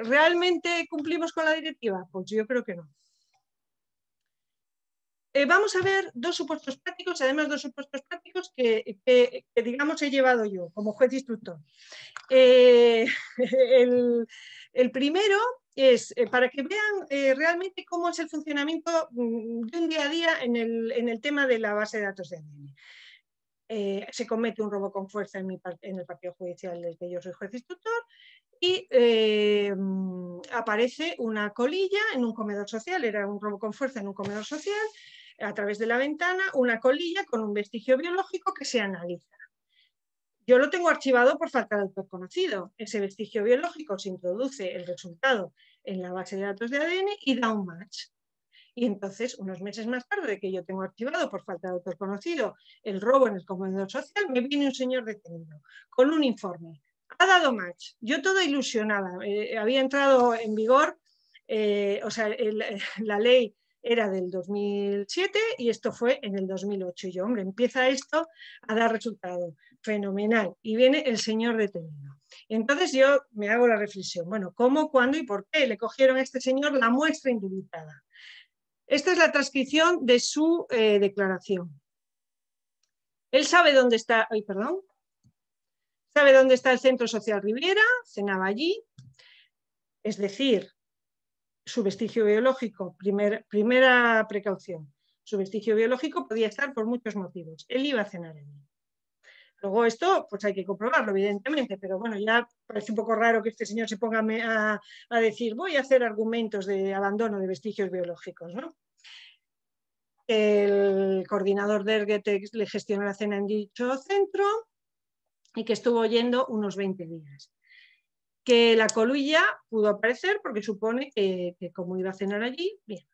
¿Realmente cumplimos con la directiva? Pues yo creo que no. Vamos a ver dos supuestos prácticos, además dos supuestos prácticos que digamos he llevado yo como juez instructor. El primero es para que vean realmente cómo es el funcionamiento de un día a día en el tema de la base de datos de ADN. Se comete un robo con fuerza en el partido judicial del que yo soy juez instructor y aparece una colilla en un comedor social, era un robo con fuerza en un comedor social, a través de la ventana, una colilla con un vestigio biológico que se analiza. Yo lo tengo archivado por falta de autor conocido. Ese vestigio biológico se introduce el resultado en la base de datos de ADN y da un match. Y entonces, unos meses más tarde de que yo tengo archivado por falta de autor conocido el robo en el comedor social, me viene un señor detenido con un informe. Ha dado match. Yo toda ilusionada. Había entrado en vigor, o sea, la ley era del 2007 y esto fue en el 2008. Y yo, hombre, empieza esto a dar resultado. Fenomenal. Y viene el señor detenido. Entonces yo me hago la reflexión. Bueno, ¿cómo, cuándo y por qué le cogieron a este señor la muestra indubitada? Esta es la transcripción de su declaración. Él sabe dónde está, sabe dónde está el Centro Social Riviera, cenaba allí, es decir, su vestigio biológico, primera precaución, su vestigio biológico podía estar por muchos motivos. Él iba a cenar allí. Luego esto, pues hay que comprobarlo, evidentemente, pero bueno, ya parece un poco raro que este señor se ponga a decir voy a hacer argumentos de abandono de vestigios biológicos, ¿no? el coordinador de Ergotex le gestionó la cena en dicho centro y que estuvo yendo unos 20 días. Que la colilla pudo aparecer porque supone que como iba a cenar allí, bien.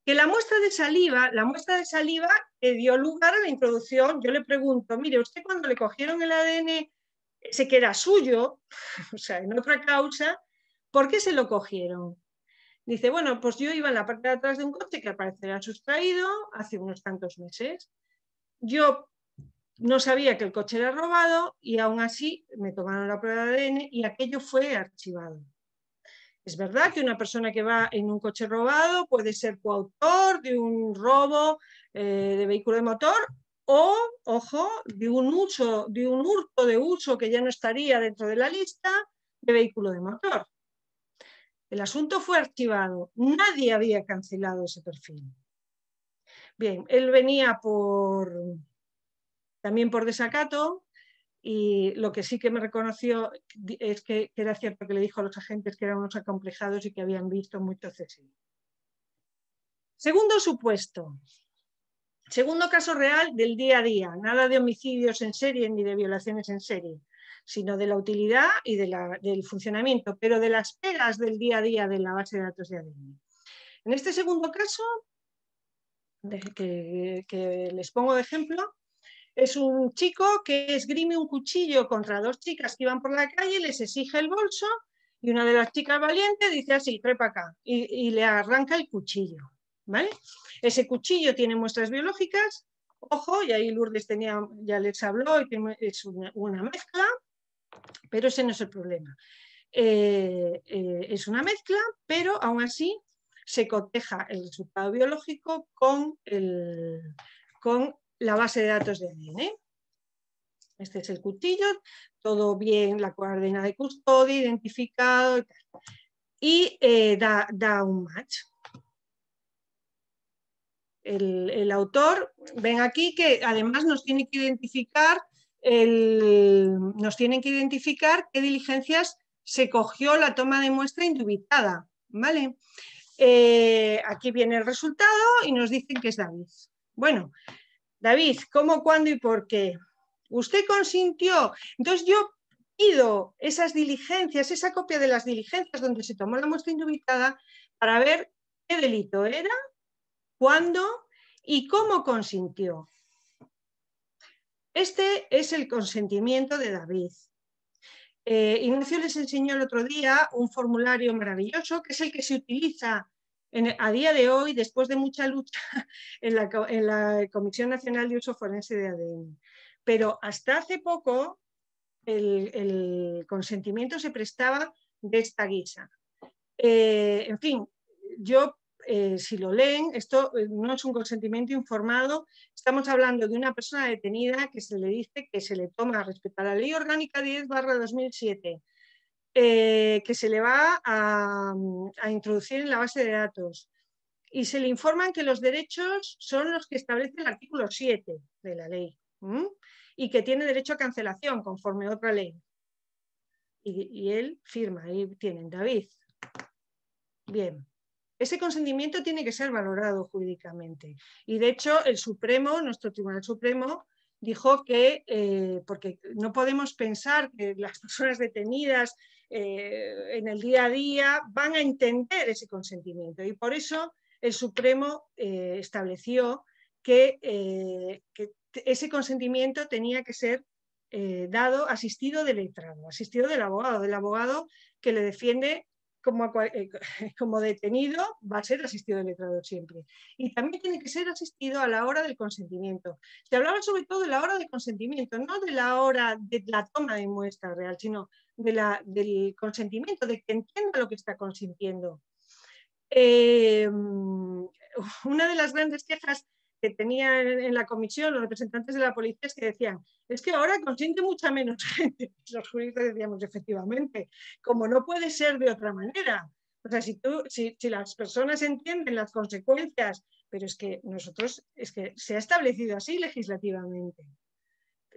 Que la muestra de saliva que dio lugar a la introducción, yo le pregunto, mire, usted cuando le cogieron el ADN, ese que era suyo, o sea, en otra causa, ¿por qué se lo cogieron? Dice, bueno, pues yo iba en la parte de atrás de un coche que al parecer era sustraído hace unos tantos meses. Yo no sabía que el coche era robado y aún así me tomaron la prueba de ADN y aquello fue archivado. Es verdad que una persona que va en un coche robado puede ser coautor de un robo de vehículo de motor o, ojo, de un hurto de uso que ya no estaría dentro de la lista de vehículo de motor. El asunto fue archivado. Nadie había cancelado ese perfil. Bien, él venía también por desacato. Y lo que sí que me reconoció es que era cierto que le dijo a los agentes que eran unos acomplejados y que habían visto mucho CSI. Segundo supuesto. Segundo caso real del día a día. Nada de homicidios en serie ni de violaciones en serie, sino de la utilidad y del funcionamiento, pero de las pegas del día a día de la base de datos de ADN. En este segundo caso, que les pongo de ejemplo, es un chico que esgrime un cuchillo contra dos chicas que iban por la calle, les exige el bolso y una de las chicas valientes dice así, trepa acá, y le arranca el cuchillo. ¿Vale? Ese cuchillo tiene muestras biológicas, ojo, y ahí Lourdes ya les habló, y es una mezcla, pero ese no es el problema. Es una mezcla, pero aún así se coteja el resultado biológico con la base de datos de ADN. Este es el cuchillo, todo bien, la coordenada de custodia, identificado y da un match. El autor, ven aquí que además nos tiene que identificar qué diligencias se cogió la toma de muestra indubitada, ¿vale? Aquí viene el resultado y nos dicen que es David. Bueno, David, ¿cómo, cuándo y por qué? Usted consintió. Entonces yo pido esas diligencias, esa copia de las diligencias donde se tomó la muestra indubitada para ver qué delito era, cuándo y cómo consintió. Este es el consentimiento de David. Ignacio les enseñó el otro día un formulario maravilloso que es el que se utiliza a día de hoy, después de mucha lucha, en la Comisión Nacional de Uso Forense de ADN. Pero hasta hace poco el consentimiento se prestaba de esta guisa. En fin, yo, si lo leen, esto no es un consentimiento informado, estamos hablando de una persona detenida que se le dice que se le toma respecto a la Ley Orgánica 10/2007, que se le va a introducir en la base de datos y se le informan que los derechos son los que establece el artículo 7 de la ley y que tiene derecho a cancelación conforme a otra ley. Y él firma, ahí tienen, David. Bien, ese consentimiento tiene que ser valorado jurídicamente. Y de hecho el Supremo, nuestro Tribunal Supremo, dijo que, porque no podemos pensar que las personas detenidas en el día a día van a entender ese consentimiento. Y por eso el Supremo estableció que ese consentimiento tenía que ser dado asistido del letrado, asistido del abogado que le defiende como detenido, va a ser asistido del letrado siempre. Y también tiene que ser asistido a la hora del consentimiento. Se hablaba sobre todo de la hora del consentimiento, no de la hora de la toma de muestra real, sino del consentimiento, de que entienda lo que está consintiendo. Una de las grandes quejas que tenían en la comisión los representantes de la policía es que decían, es que ahora consiente mucha menos gente. Los juristas decíamos, efectivamente, como no puede ser de otra manera. O sea, si las personas entienden las consecuencias, pero es que nosotros, es que se ha establecido así legislativamente.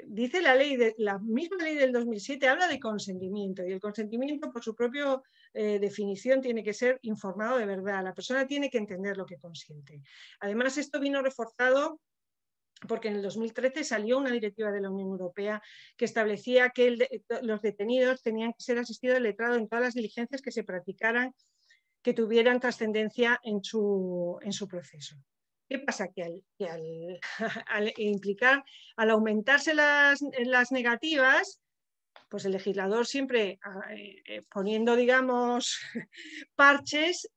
dice la misma ley del 2007 habla de consentimiento, y el consentimiento por su propia definición tiene que ser informado de verdad. La persona tiene que entender lo que consiente. Además, esto vino reforzado porque en el 2013 salió una directiva de la Unión Europea que establecía que los detenidos tenían que ser asistidos al letrado en todas las diligencias que se practicaran que tuvieran trascendencia en su proceso. ¿Qué pasa? Que al aumentarse las negativas, pues el legislador siempre poniendo, digamos, parches,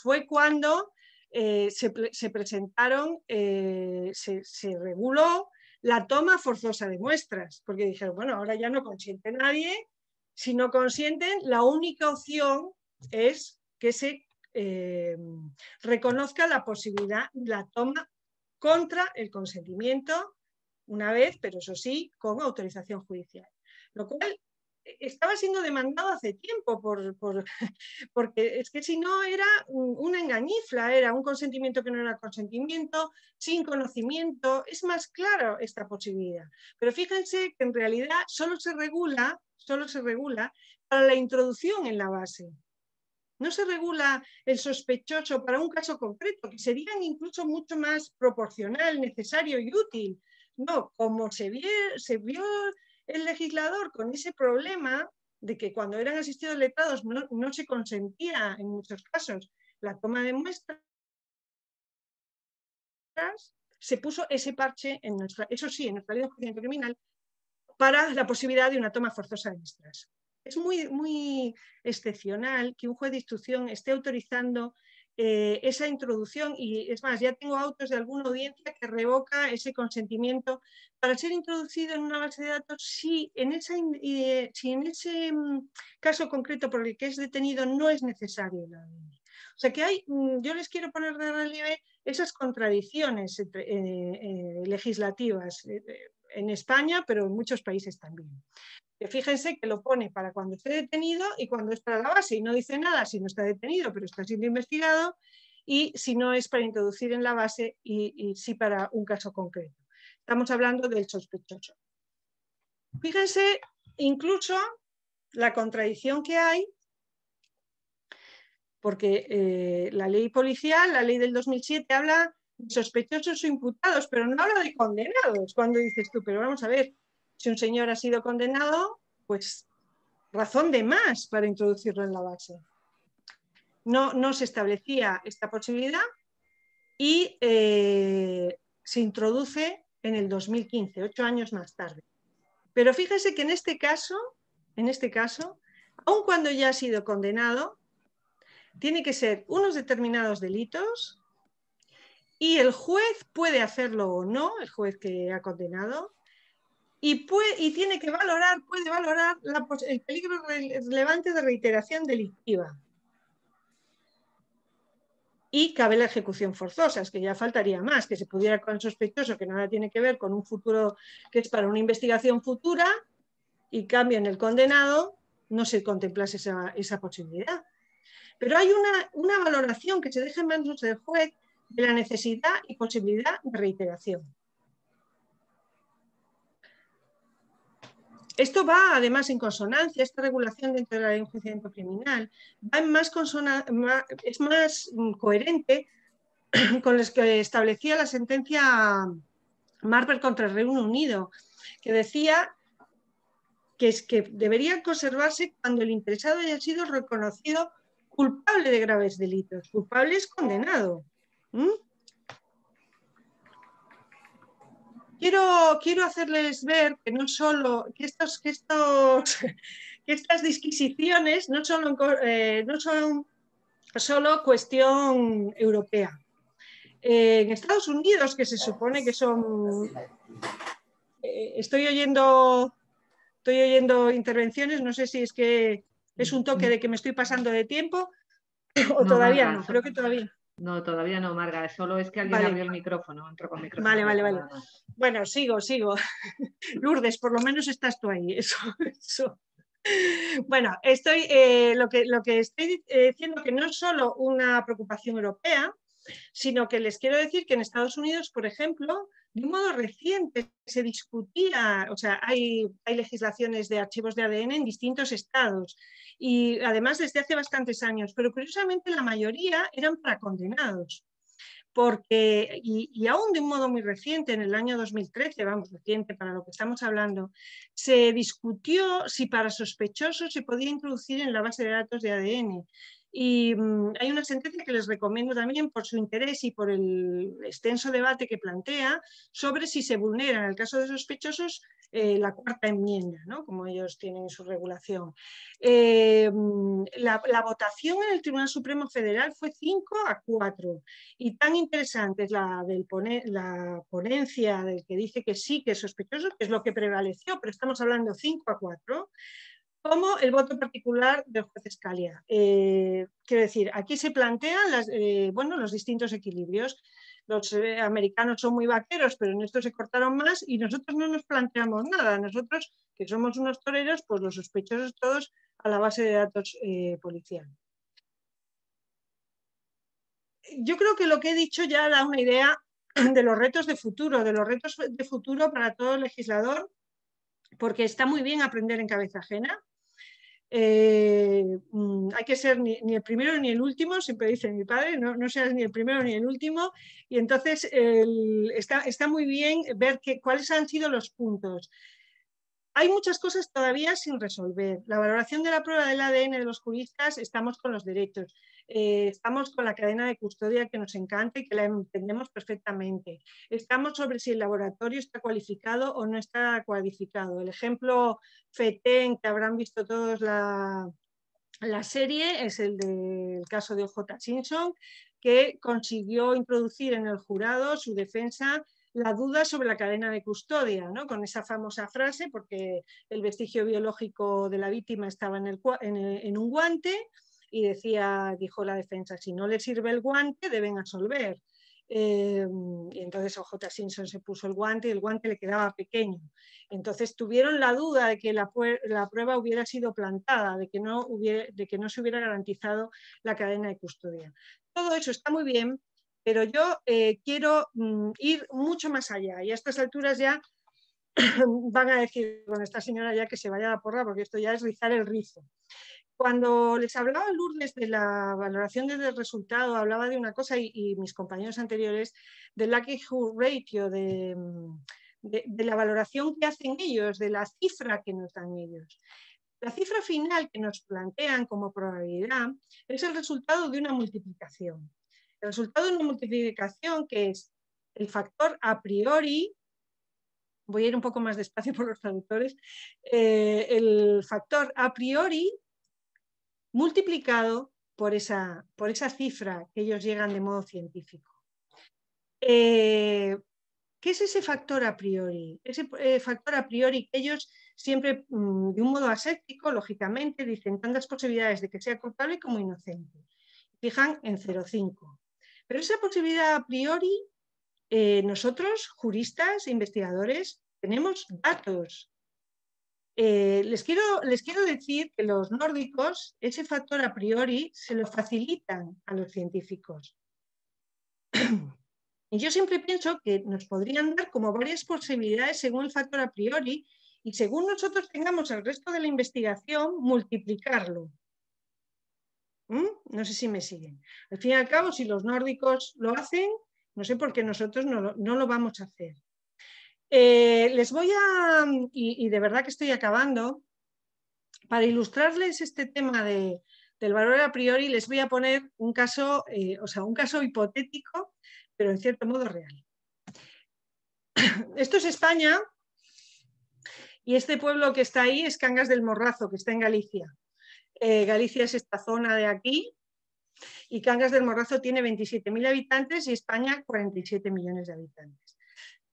fue cuando se presentaron, se reguló la toma forzosa de muestras, porque dijeron, bueno, ahora ya no consiente nadie, si no consienten, la única opción es que se reconozca la posibilidad, la toma contra el consentimiento una vez, pero eso sí, con autorización judicial. Lo cual estaba siendo demandado hace tiempo porque es que si no era una engañifla, era un consentimiento que no era consentimiento, sin conocimiento. Es más claro esta posibilidad. Pero fíjense que en realidad solo se regula para la introducción en la base. No se regula el sospechoso para un caso concreto, que sería incluso mucho más proporcional, necesario y útil. No, como se vio el legislador con ese problema de que cuando eran asistidos letrados no se consentía en muchos casos la toma de muestras, se puso ese parche en nuestra ley de enjuiciamiento criminal para la posibilidad de una toma forzosa de muestras. Es muy excepcional que un juez de instrucción esté autorizando esa introducción, y es más, ya tengo autos de alguna audiencia que revoca ese consentimiento para ser introducido en una base de datos si en ese caso concreto por el que es detenido no es necesario la ley. O sea que yo les quiero poner de relieve esas contradicciones legislativas en España, pero en muchos países también. Fíjense que lo pone para cuando esté detenido y cuando es para la base, y no dice nada si no está detenido pero está siendo investigado, y si no es para introducir en la base y sí para un caso concreto. Estamos hablando del sospechoso. Fíjense incluso la contradicción que hay, porque la ley policial, la ley del 2007, habla de sospechosos o imputados, pero no habla de condenados. Cuando dices tú, pero vamos a ver, si un señor ha sido condenado, pues razón de más para introducirlo en la base. No se establecía esta posibilidad y se introduce en el 2015, 8 años más tarde. Pero fíjense que en este caso, aun cuando ya ha sido condenado, tiene que ser unos determinados delitos y el juez puede hacerlo o no, el juez que ha condenado, y tiene que puede valorar el peligro relevante de reiteración delictiva. Y cabe la ejecución forzosa, es que ya faltaría más, que se pudiera con el sospechoso, que nada tiene que ver con un futuro, que es para una investigación futura, y cambio en el condenado, no se contemplase esa posibilidad. Pero hay una valoración que se deja en manos del juez de la necesidad y posibilidad de reiteración. Esto va además en consonancia, esta regulación dentro de la ley de enjuiciamiento criminal, es más coherente con los que establecía la sentencia Marper contra el Reino Unido, que decía que debería conservarse cuando el interesado haya sido reconocido culpable de graves delitos. Culpable es condenado. Quiero hacerles ver que no solo que estas disquisiciones no son solo cuestión europea. En Estados Unidos, que se supone que son... Estoy oyendo intervenciones, no sé si es que es un toque de que me estoy pasando de tiempo o no, todavía Marga, no, creo que todavía. No, todavía no, Marga, solo es que alguien abrió el micrófono, entró con micrófono. Vale. Bueno, sigo. Lourdes, por lo menos estás tú ahí, eso. Bueno, lo que estoy diciendo que no es solo una preocupación europea, sino que les quiero decir que en Estados Unidos, por ejemplo, de un modo reciente se discutía, o sea, hay legislaciones de archivos de ADN en distintos estados y además desde hace bastantes años, pero curiosamente la mayoría eran para condenados. Porque, y aún de un modo muy reciente, en el año 2013, vamos, reciente para lo que estamos hablando, se discutió si para sospechosos se podía introducir en la base de datos de ADN. Y hay una sentencia que les recomiendo también por su interés y por el extenso debate que plantea sobre si se vulnera en el caso de sospechosos la cuarta enmienda, ¿no? Como ellos tienen su regulación. La votación en el Tribunal Supremo Federal fue 5-4 y tan interesante es la ponencia del que dice que sí, que es sospechoso, que es lo que prevaleció, pero estamos hablando 5-4, como el voto particular del juez Scalia. Quiero decir, aquí se plantean los distintos equilibrios. Los americanos son muy vaqueros, pero en esto se cortaron más y nosotros no nos planteamos nada. Nosotros, que somos unos toreros, pues los sospechosos todos a la base de datos policial. Yo creo que lo que he dicho ya da una idea de los retos de futuro, para todo legislador, porque está muy bien aprender en cabeza ajena. Hay que ser ni el primero ni el último, siempre dice mi padre, no seas ni el primero ni el último, y entonces está muy bien ver cuáles han sido los puntos. Hay muchas cosas todavía sin resolver. La valoración de la prueba del ADN de los juristas, estamos con los derechos, estamos con la cadena de custodia que nos encanta y que la entendemos perfectamente. Estamos sobre si el laboratorio está cualificado o no está cualificado. El ejemplo FETEN, que habrán visto todos la serie, es el del caso de O.J. Simpson, que consiguió introducir en el jurado su defensa la duda sobre la cadena de custodia, ¿no? Con esa famosa frase, porque el vestigio biológico de la víctima estaba en un guante y dijo la defensa, si no le sirve el guante deben absolver. Y entonces O.J. Simpson se puso el guante y el guante le quedaba pequeño. Entonces tuvieron la duda de que la prueba hubiera sido plantada, de que no se hubiera garantizado la cadena de custodia. Todo eso está muy bien, pero yo quiero ir mucho más allá y a estas alturas ya van a decir, bueno, esta señora ya que se vaya a la porra porque esto ya es rizar el rizo. Cuando les hablaba Lourdes de la valoración del resultado, hablaba de una cosa y mis compañeros anteriores del likelihood ratio, de la valoración que hacen ellos, de la cifra que nos dan ellos. La cifra final que nos plantean como probabilidad es el resultado de una multiplicación. El resultado de una multiplicación que es el factor a priori, voy a ir un poco más despacio por los traductores, el factor a priori multiplicado por esa cifra que ellos llegan de modo científico. ¿Qué es ese factor a priori? Ese factor a priori que ellos siempre, de un modo aséptico, lógicamente, dicen tantas posibilidades de que sea culpable como inocente. Fijan en 0,5. Pero esa posibilidad a priori, nosotros, juristas, investigadores, tenemos datos. Les quiero decir que los nórdicos, ese factor a priori, se lo facilitan a los científicos. Y yo siempre pienso que nos podrían dar como varias posibilidades según el factor a priori y según nosotros tengamos el resto de la investigación, multiplicarlo. No sé si me siguen. Al fin y al cabo, si los nórdicos lo hacen, no sé por qué nosotros no lo vamos a hacer. Les voy a, y de verdad que estoy acabando, para ilustrarles este tema del valor a priori, les voy a poner un caso, un caso hipotético, pero en cierto modo real. Esto es España y este pueblo que está ahí es Cangas del Morrazo, que está en Galicia. Galicia es esta zona de aquí y Cangas del Morrazo tiene 27.000 habitantes y España 47 millones de habitantes.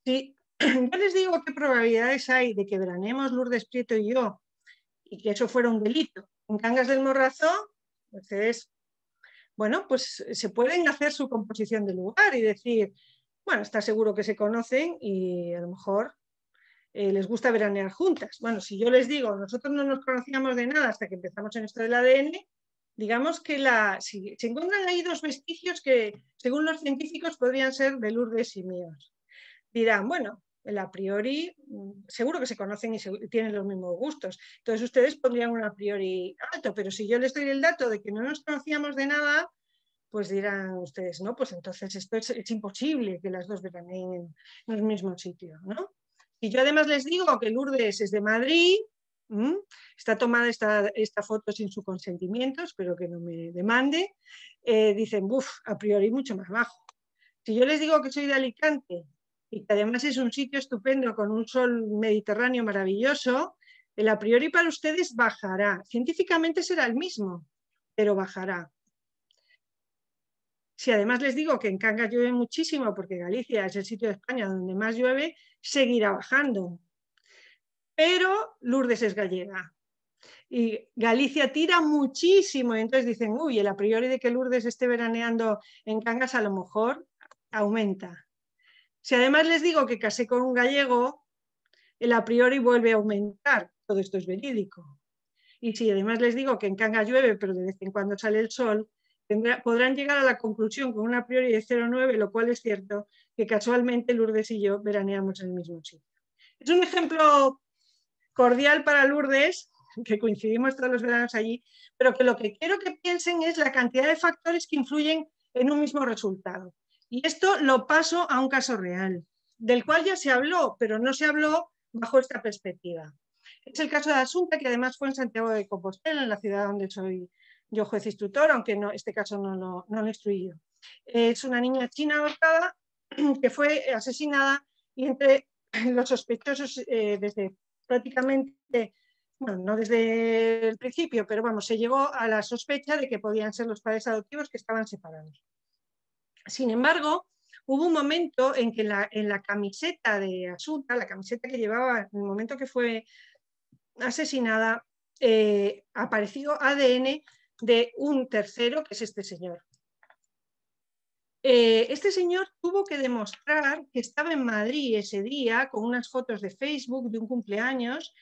Si yo les digo qué probabilidades hay de que veraneemos Lourdes Prieto y yo y que eso fuera un delito en Cangas del Morrazo, entonces, bueno, pues se pueden hacer su composición de lugar y decir, bueno, está seguro que se conocen y a lo mejor les gusta veranear juntas. Bueno, si yo les digo, nosotros no nos conocíamos de nada hasta que empezamos en esto del ADN, digamos que si se encuentran ahí dos vestigios que, según los científicos, podrían ser de Lourdes y míos. dirán, bueno, el a priori seguro que se conocen y tienen los mismos gustos. Entonces ustedes pondrían un a priori alto, pero si yo les doy el dato de que no nos conocíamos de nada, pues dirán ustedes, no, pues entonces esto es imposible que las dos veraneen en el mismo sitio, ¿no? Y yo además les digo que Lourdes es de Madrid, está tomada esta foto sin su consentimiento, espero que no me demande, dicen, buf, a priori mucho más bajo. Si yo les digo que soy de Alicante y que además es un sitio estupendo con un sol mediterráneo maravilloso, el a priori para ustedes bajará. Científicamente será el mismo, pero bajará. Si además les digo que en Cangas llueve muchísimo, porque Galicia es el sitio de España donde más llueve, seguirá bajando. Pero Lourdes es gallega. Y Galicia tira muchísimo. Entonces dicen, uy, el a priori de que Lourdes esté veraneando en Cangas a lo mejor aumenta. Si además les digo que casé con un gallego, el a priori vuelve a aumentar. Todo esto es verídico. Y si además les digo que en Cangas llueve, pero de vez en cuando sale el sol, podrán llegar a la conclusión con un a priori de 0,9, lo cual es cierto, que casualmente Lourdes y yo veraneamos en el mismo sitio. Es un ejemplo cordial para Lourdes, que coincidimos todos los veranos allí, pero que lo que quiero que piensen es la cantidad de factores que influyen en un mismo resultado. Y esto lo paso a un caso real, del cual ya se habló, pero no se habló bajo esta perspectiva. Es el caso de Asunta, que además fue en Santiago de Compostela, en la ciudad donde soy yo juez instructor, aunque no, este caso no lo instruí yo. Es una niña china ahorcada que fue asesinada y entre los sospechosos desde prácticamente, bueno, no desde el principio, pero vamos, se llegó a la sospecha de que podían ser los padres adoptivos que estaban separados. Sin embargo, hubo un momento en que en la camiseta de Asunta, la camiseta que llevaba en el momento que fue asesinada, apareció ADN de un tercero, que es este señor. Este señor tuvo que demostrar que estaba en Madrid ese día con unas fotos de Facebook de un cumpleaños,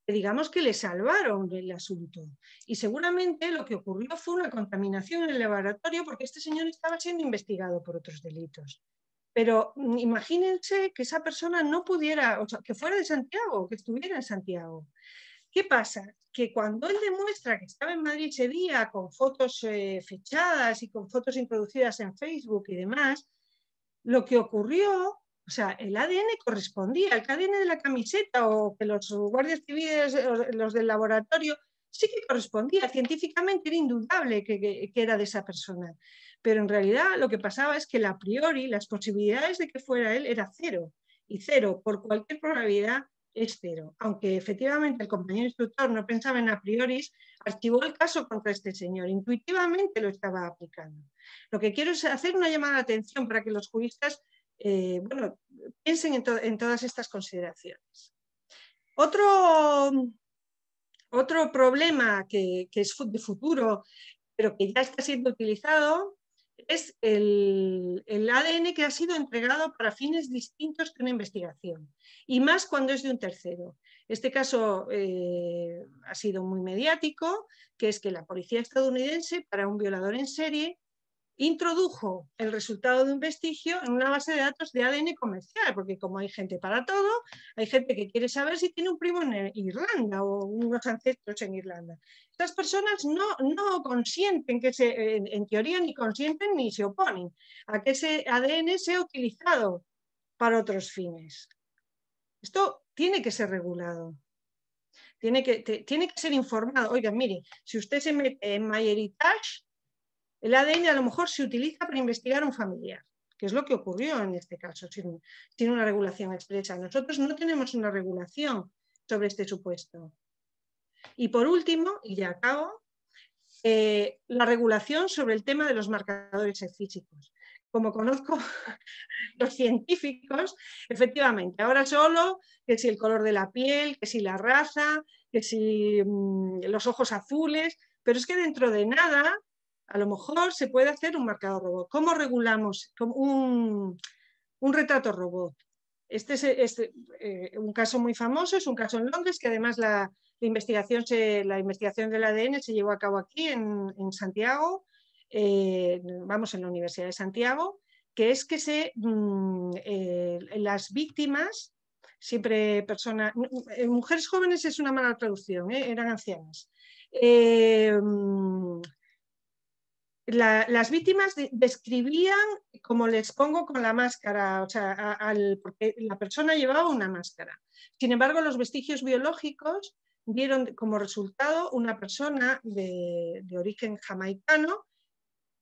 que digamos que le salvaron del asunto. Y seguramente lo que ocurrió fue una contaminación en el laboratorio porque este señor estaba siendo investigado por otros delitos. Pero imagínense que esa persona no pudiera, o sea, que fuera de Santiago, que estuviera en Santiago. ¿Qué pasa? Que cuando él demuestra que estaba en Madrid ese día con fotos fechadas y con fotos introducidas en Facebook y demás, lo que ocurrió, o sea, el ADN correspondía, el ADN de la camiseta o que los guardias civiles, los del laboratorio, sí que correspondía, científicamente era indudable que era de esa persona. Pero en realidad lo que pasaba es que a priori las posibilidades de que fuera él era cero, y cero por cualquier probabilidad es cero. Aunque efectivamente el compañero instructor no pensaba en a priori, archivó el caso contra este señor, intuitivamente lo estaba aplicando. Lo que quiero es hacer una llamada de atención para que los juristas bueno, piensen en todas estas consideraciones. Otro problema que es de futuro, pero que ya está siendo utilizado, es el ADN que ha sido entregado para fines distintos que una investigación, y más cuando es de un tercero. Este caso ha sido muy mediático, que es que la policía estadounidense, para un violador en serie, introdujo el resultado de un vestigio en una base de datos de ADN comercial, porque como hay gente para todo, hay gente que quiere saber si tiene un primo en Irlanda o unos ancestros en Irlanda. Estas personas no consienten, en teoría ni consienten ni se oponen a que ese ADN sea utilizado para otros fines. Esto tiene que ser regulado. Tiene que ser informado. Oigan, mire, si usted se mete en MyHeritage, el ADN a lo mejor se utiliza para investigar a un familiar, que es lo que ocurrió en este caso, sin una regulación expresa. Nosotros no tenemos una regulación sobre este supuesto. Y por último, y ya acabo, la regulación sobre el tema de los marcadores físicos. Como conozco los científicos, efectivamente, ahora solo que si el color de la piel, que si la raza, que si los ojos azules, pero es que dentro de nada a lo mejor se puede hacer un marcador robot. ¿Cómo regulamos un retrato robot? Este es un caso muy famoso, es un caso en Londres, que además la investigación del ADN se llevó a cabo aquí en Santiago, vamos, en la Universidad de Santiago, que es que las víctimas, siempre personas, mujeres jóvenes es una mala traducción, eran ancianas. Las víctimas describían, como les pongo con la máscara, o sea, porque la persona llevaba una máscara. Sin embargo, los vestigios biológicos dieron como resultado una persona de origen jamaicano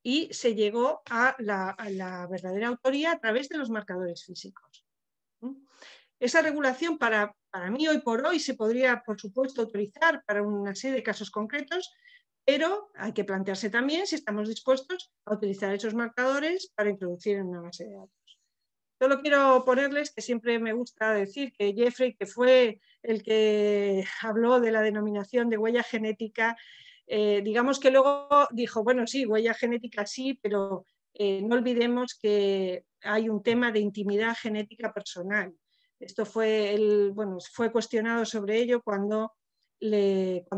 y se llegó a la verdadera autoría a través de los marcadores físicos. Esa regulación para mí hoy por hoy se podría, por supuesto, autorizar para una serie de casos concretos, pero hay que plantearse también si estamos dispuestos a utilizar esos marcadores para introducir en una base de datos. Solo quiero ponerles que siempre me gusta decir que Jeffrey, que fue el que habló de la denominación de huella genética, digamos que luego dijo, bueno, sí, huella genética sí, pero no olvidemos que hay un tema de intimidad genética personal. Esto fue cuestionado sobre ello cuando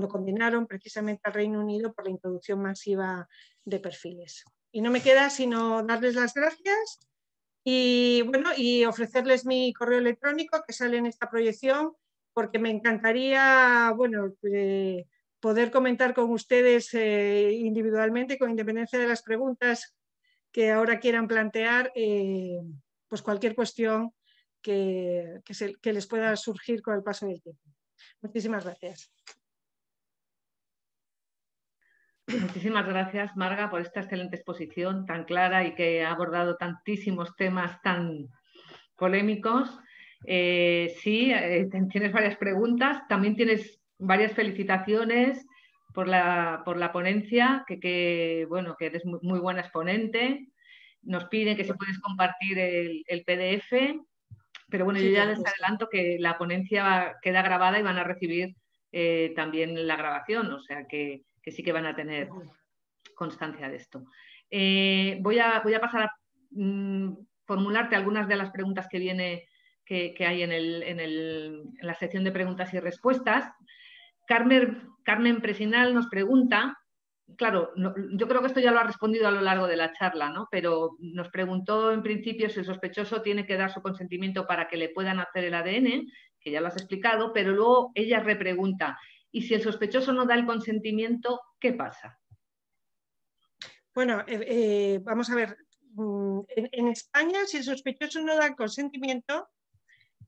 condenaron precisamente al Reino Unido por la introducción masiva de perfiles. Y no me queda sino darles las gracias y, y ofrecerles mi correo electrónico que sale en esta proyección, porque me encantaría poder comentar con ustedes individualmente, con independencia de las preguntas que ahora quieran plantear, pues cualquier cuestión que les pueda surgir con el paso del tiempo. Muchísimas gracias. Muchísimas gracias, Marga, por esta excelente exposición tan clara y que ha abordado tantísimos temas tan polémicos. Sí, tienes varias preguntas, también tienes varias felicitaciones por la ponencia, que eres muy buena exponente. Nos piden que si puedes compartir el PDF, pero bueno, sí, yo ya les adelanto que la ponencia queda grabada y van a recibir también la grabación, o sea que sí que van a tener constancia de esto. Voy a pasar a formularte algunas de las preguntas que hay en la sección de preguntas y respuestas. Carmen Presinal nos pregunta, claro, yo creo que esto ya lo ha respondido a lo largo de la charla, ¿no? Pero nos preguntó en principio si el sospechoso tiene que dar su consentimiento para que le puedan hacer el ADN, que ya lo has explicado, pero luego ella repregunta, ¿y si el sospechoso no da el consentimiento, qué pasa? Bueno, vamos a ver, en España, si el sospechoso no da el consentimiento,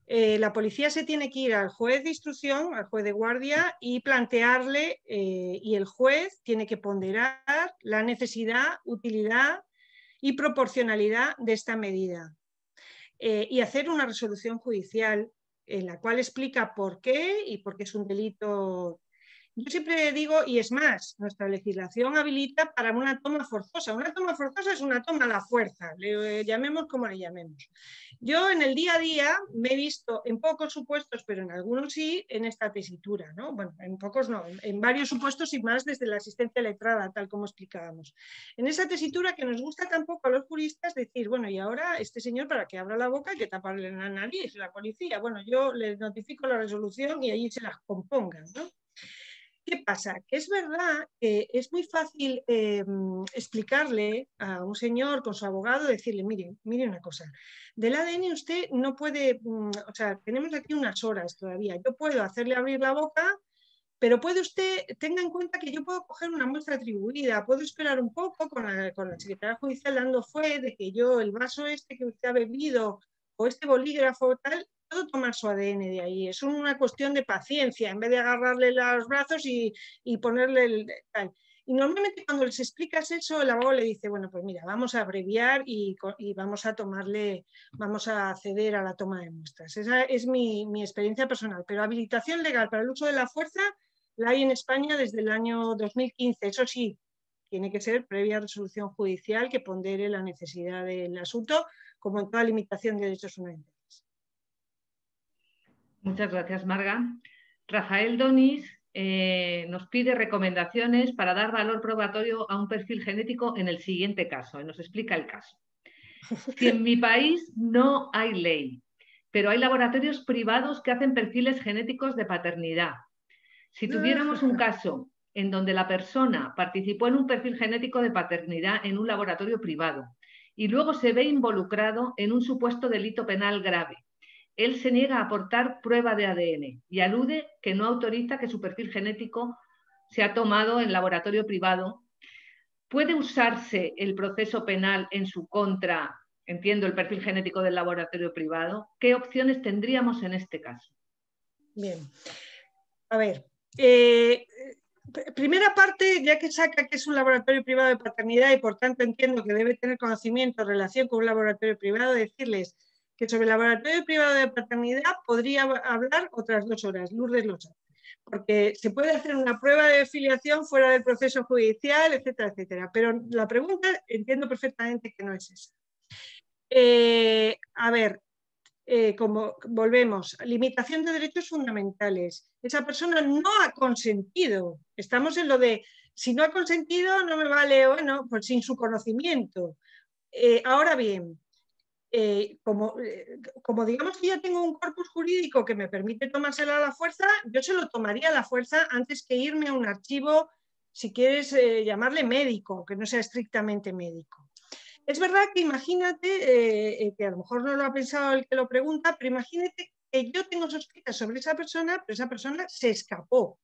la policía se tiene que ir al juez de instrucción, al juez de guardia, y plantearle, y el juez tiene que ponderar la necesidad, utilidad y proporcionalidad de esta medida, y hacer una resolución judicial en la cual explica por qué y por qué es un delito. Yo siempre digo, y es más, nuestra legislación habilita para una toma forzosa. Una toma forzosa es una toma a la fuerza, le llamemos como le llamemos. Yo en el día a día me he visto, en pocos supuestos, pero en algunos sí, en esta tesitura, ¿no? Bueno, en pocos no, en varios supuestos y más desde la asistencia letrada, tal como explicábamos. En esa tesitura que nos gusta tampoco a los juristas decir, bueno, y ahora este señor para que abra la boca hay que taparle la nariz, la policía. Bueno, yo les notifico la resolución y allí se las compongan, ¿no? ¿Qué pasa? Que es verdad que es muy fácil explicarle a un señor con su abogado, decirle, mire una cosa, del ADN usted no puede, o sea, tenemos aquí unas horas todavía, yo puedo hacerle abrir la boca, pero puede usted, tenga en cuenta que yo puedo coger una muestra atribuida, puedo esperar un poco con la secretaria judicial dando fe de que yo, el vaso este que usted ha bebido, o este bolígrafo tal, puedo tomar su ADN de ahí. Es una cuestión de paciencia, en vez de agarrarle los brazos y ponerle el tal. Y normalmente cuando les explicas eso, el abogado le dice, bueno, pues mira, vamos a abreviar y vamos a vamos a acceder a la toma de muestras. Esa es mi experiencia personal. Pero habilitación legal para el uso de la fuerza la hay en España desde el año 2015. Eso sí, tiene que ser previa resolución judicial que pondere la necesidad del asunto, como en toda limitación de derechos fundamentales. Muchas gracias, Marga. Rafael Donis nos pide recomendaciones para dar valor probatorio a un perfil genético en el siguiente caso. Nos explica el caso. Si en mi país no hay ley, pero hay laboratorios privados que hacen perfiles genéticos de paternidad. Si tuviéramos un caso en donde la persona participó en un perfil genético de paternidad en un laboratorio privado y luego se ve involucrado en un supuesto delito penal grave. Él se niega a aportar prueba de ADN y alude que no autoriza que su perfil genético sea tomado en laboratorio privado. ¿Puede usarse el proceso penal en su contra, entiendo, el perfil genético del laboratorio privado? ¿Qué opciones tendríamos en este caso? Bien. A ver, primera parte, ya que saca que es un laboratorio privado de paternidad y por tanto entiendo que debe tener conocimiento en relación con un laboratorio privado, decirles que sobre el laboratorio privado de paternidad podría hablar otras 2 horas, Lourdes lo sabe, porque se puede hacer una prueba de filiación fuera del proceso judicial, etcétera, etcétera. Pero la pregunta entiendo perfectamente que no es esa. A ver, como volvemos, limitación de derechos fundamentales. Esa persona no ha consentido. Estamos en lo de, si no ha consentido, no me vale, bueno, pues sin su conocimiento. Ahora bien, como digamos que yo tengo un corpus jurídico que me permite tomárselo a la fuerza, yo se lo tomaría a la fuerza antes que irme a un archivo, si quieres llamarle médico, que no sea estrictamente médico. Es verdad que imagínate, que a lo mejor no lo ha pensado el que lo pregunta, pero imagínate que yo tengo sospechas sobre esa persona, pero esa persona se escapó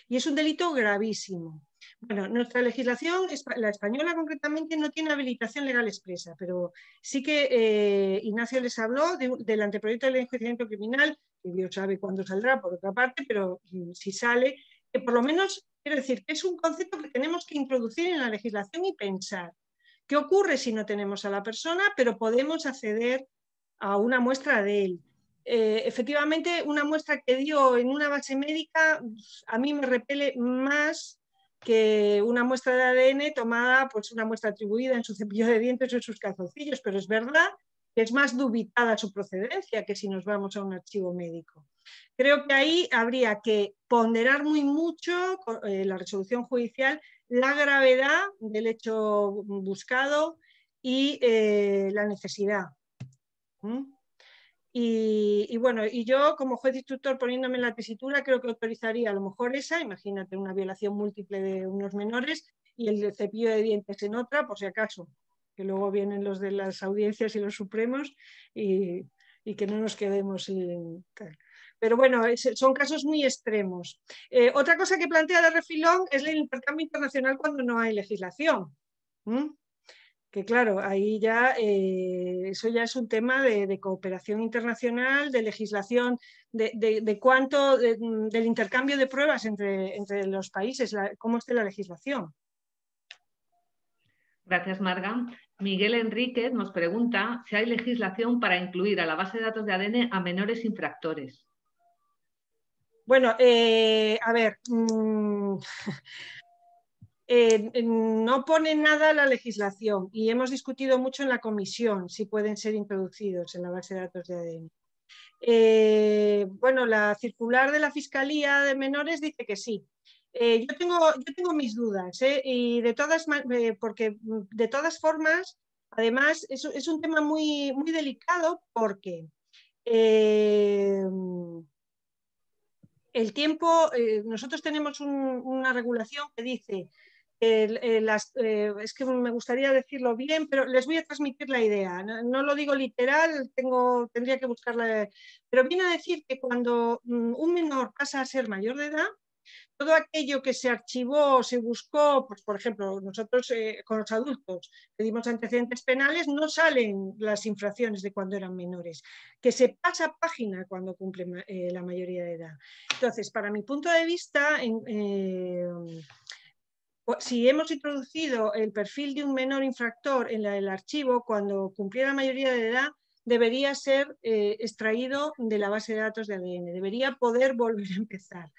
y es un delito gravísimo. Bueno, nuestra legislación, la española concretamente, no tiene habilitación legal expresa, pero sí que Ignacio les habló del anteproyecto de ley de enjuiciamiento criminal, que Dios sabe cuándo saldrá por otra parte, pero si sale, que por lo menos, quiero decir, que es un concepto que tenemos que introducir en la legislación y pensar. ¿Qué ocurre si no tenemos a la persona, pero podemos acceder a una muestra de él? Efectivamente, una muestra que dio en una base médica a mí me repele más que una muestra de ADN tomada, pues una muestra atribuida en su cepillo de dientes o en sus calzoncillos, pero es verdad que es más dubitada su procedencia que si nos vamos a un archivo médico. Creo que ahí habría que ponderar muy mucho la resolución judicial, la gravedad del hecho buscado y la necesidad. Y bueno, y yo como juez instructor poniéndome en la tesitura creo que autorizaría a lo mejor esa, imagínate una violación múltiple de unos menores y el cepillo de dientes en otra, por si acaso, que luego vienen los de las audiencias y los supremos y que no nos quedemos sin tal. Pero bueno, son casos muy extremos. Otra cosa que plantea de refilón es el intercambio internacional cuando no hay legislación. Que claro, ahí ya eso ya es un tema de cooperación internacional, de legislación, de cuánto, del intercambio de pruebas entre los países, cómo esté la legislación. Gracias, Marga. Miguel Enríquez nos pregunta si hay legislación para incluir a la base de datos de ADN a menores infractores. Bueno, a ver, no pone nada la legislación y hemos discutido mucho en la comisión si pueden ser introducidos en la base de datos de ADN. Bueno, la circular de la Fiscalía de Menores dice que sí. Yo tengo mis dudas, y porque de todas formas, además, es un tema muy, muy delicado porque el tiempo, nosotros tenemos una regulación que dice, es que me gustaría decirlo bien, pero les voy a transmitir la idea, no lo digo literal, tendría que buscarla, pero viene a decir que cuando un menor pasa a ser mayor de edad, todo aquello que se archivó, se buscó, pues por ejemplo, nosotros con los adultos pedimos antecedentes penales, no salen las infracciones de cuando eran menores, que se pasa página cuando cumplen la mayoría de edad. Entonces, para mi punto de vista, si hemos introducido el perfil de un menor infractor en el archivo, cuando cumpliera la mayoría de edad, debería ser extraído de la base de datos de ADN, debería poder volver a empezar.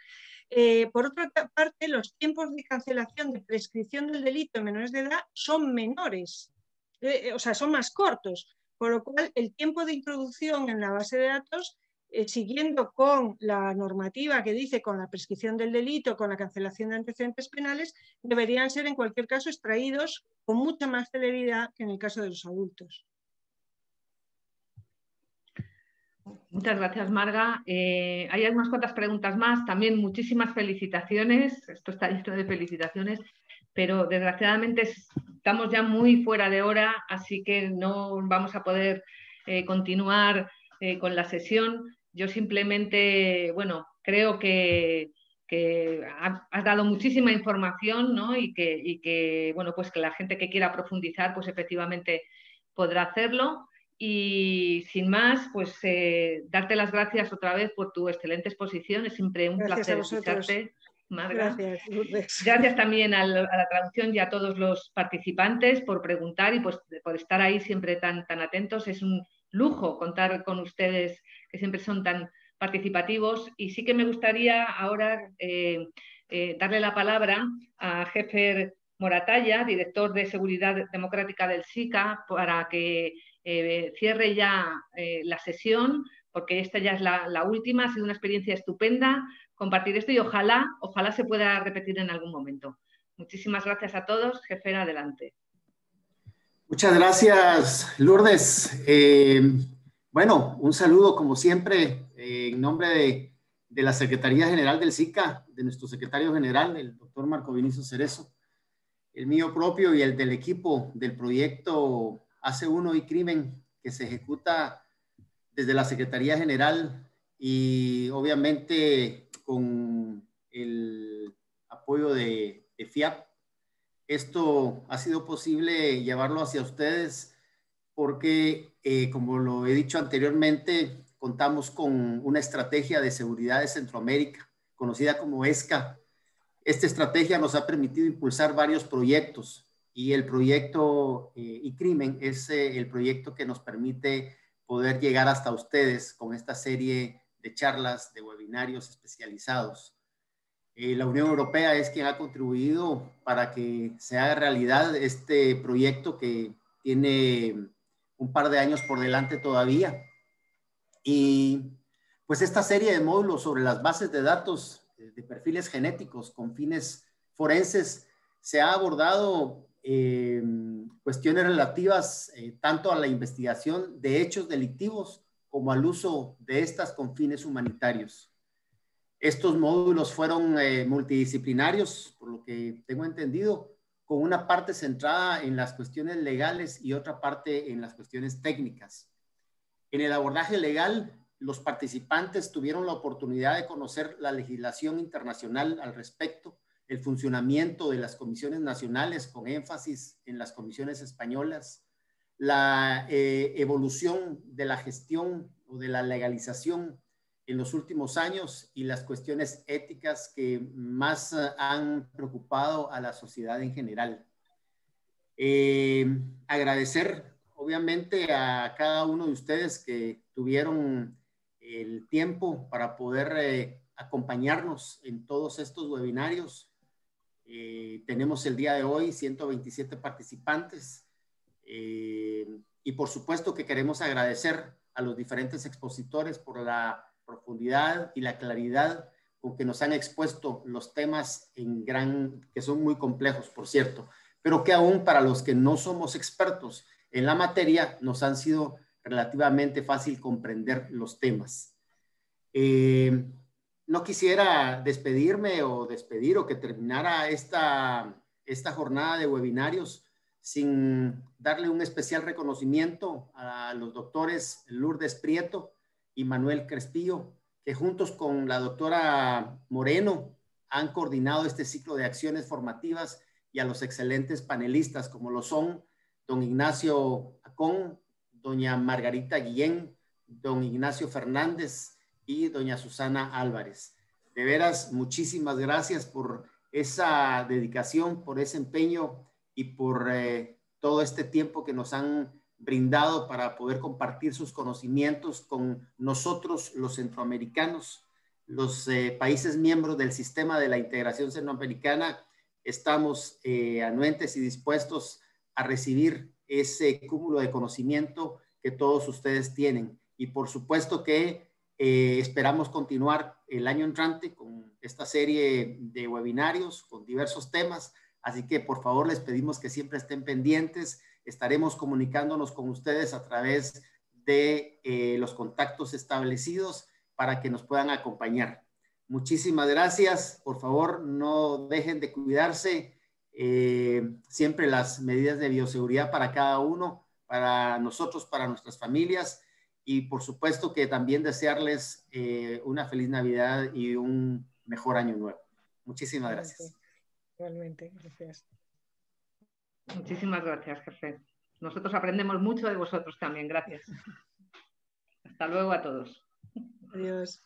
Por otra parte, los tiempos de cancelación de prescripción del delito en menores de edad son menores, o sea, son más cortos, por lo cual el tiempo de introducción en la base de datos, siguiendo con la normativa que dice con la prescripción del delito, con la cancelación de antecedentes penales, deberían ser en cualquier caso extraídos con mucha más celeridad que en el caso de los adultos. Muchas gracias, Marga. Hay unas cuantas preguntas más, también muchísimas felicitaciones, esto está lleno de felicitaciones, pero desgraciadamente estamos ya muy fuera de hora, así que no vamos a poder continuar con la sesión. Yo simplemente, bueno, creo que has dado muchísima información, ¿no? Y que, bueno, pues que la gente que quiera profundizar, pues efectivamente podrá hacerlo. Y sin más, pues darte las gracias otra vez por tu excelente exposición. Es siempre un placer escucharte, Marga. Gracias, Lourdes. Gracias también a la traducción y a todos los participantes por preguntar y pues, por estar ahí siempre tan atentos. Es un lujo contar con ustedes, que siempre son tan participativos. Y sí que me gustaría ahora darle la palabra a Jefer Moratalla, director de Seguridad Democrática del SICA, para que cierre ya la sesión, porque esta ya es la última. Ha sido una experiencia estupenda compartir esto y ojalá se pueda repetir en algún momento. Muchísimas gracias a todos. Jefer, adelante. Muchas gracias, Lourdes. Bueno, un saludo como siempre en nombre de la Secretaría General del SICA, de nuestro secretario general, el doctor Marco Vinicio Cerezo, el mío propio y el del equipo del proyecto AC1 y Crimen, que se ejecuta desde la Secretaría General y obviamente con el apoyo de FIAP. Esto ha sido posible llevarlo hacia ustedes porque, como lo he dicho anteriormente, contamos con una estrategia de seguridad de Centroamérica, conocida como ESCA. Esta estrategia nos ha permitido impulsar varios proyectos y el proyecto iCrimen es el proyecto que nos permite poder llegar hasta ustedes con esta serie de charlas, de webinarios especializados. La Unión Europea es quien ha contribuido para que se haga realidad este proyecto que tiene un par de años por delante todavía. Y pues esta serie de módulos sobre las bases de datos de perfiles genéticos con fines forenses se ha abordado cuestiones relativas tanto a la investigación de hechos delictivos como al uso de estas con fines humanitarios. Estos módulos fueron multidisciplinarios, por lo que tengo entendido, con una parte centrada en las cuestiones legales y otra parte en las cuestiones técnicas. En el abordaje legal, los participantes tuvieron la oportunidad de conocer la legislación internacional al respecto, el funcionamiento de las comisiones nacionales con énfasis en las comisiones españolas, la evolución de la gestión o de la legalización en los últimos años y las cuestiones éticas que más han preocupado a la sociedad en general. Agradecer obviamente a cada uno de ustedes que tuvieron el tiempo para poder acompañarnos en todos estos webinarios. Tenemos el día de hoy 127 participantes y por supuesto que queremos agradecer a los diferentes expositores por la profundidad y la claridad con que nos han expuesto los temas que son muy complejos, por cierto, pero que aún para los que no somos expertos en la materia nos han sido relativamente fácil comprender los temas. No quisiera despedirme o despedir o que terminara esta jornada de webinarios sin darle un especial reconocimiento a los doctores Lourdes Prieto y Manuel Crespillo, que juntos con la doctora Moreno han coordinado este ciclo de acciones formativas, y a los excelentes panelistas como lo son don Ignacio Acón, doña Margarita Guillén, don Ignacio Fernández y doña Susana Álvarez. De veras, muchísimas gracias por esa dedicación, por ese empeño y por todo este tiempo que nos han brindado para poder compartir sus conocimientos con nosotros, los centroamericanos, los países miembros del sistema de la integración centroamericana. Estamos anuentes y dispuestos a recibir ese cúmulo de conocimiento que todos ustedes tienen. Y por supuesto que esperamos continuar el año entrante con esta serie de webinarios con diversos temas. Así que por favor les pedimos que siempre estén pendientes. Estaremos comunicándonos con ustedes a través de los contactos establecidos para que nos puedan acompañar. Muchísimas gracias. Por favor, no dejen de cuidarse. siempre las medidas de bioseguridad para cada uno, para nosotros, para nuestras familias, y por supuesto que también desearles una feliz Navidad y un mejor año nuevo. Muchísimas gracias. Igualmente, gracias. Muchísimas gracias, jefe. Nosotros aprendemos mucho de vosotros también. Gracias. Hasta luego a todos. Adiós.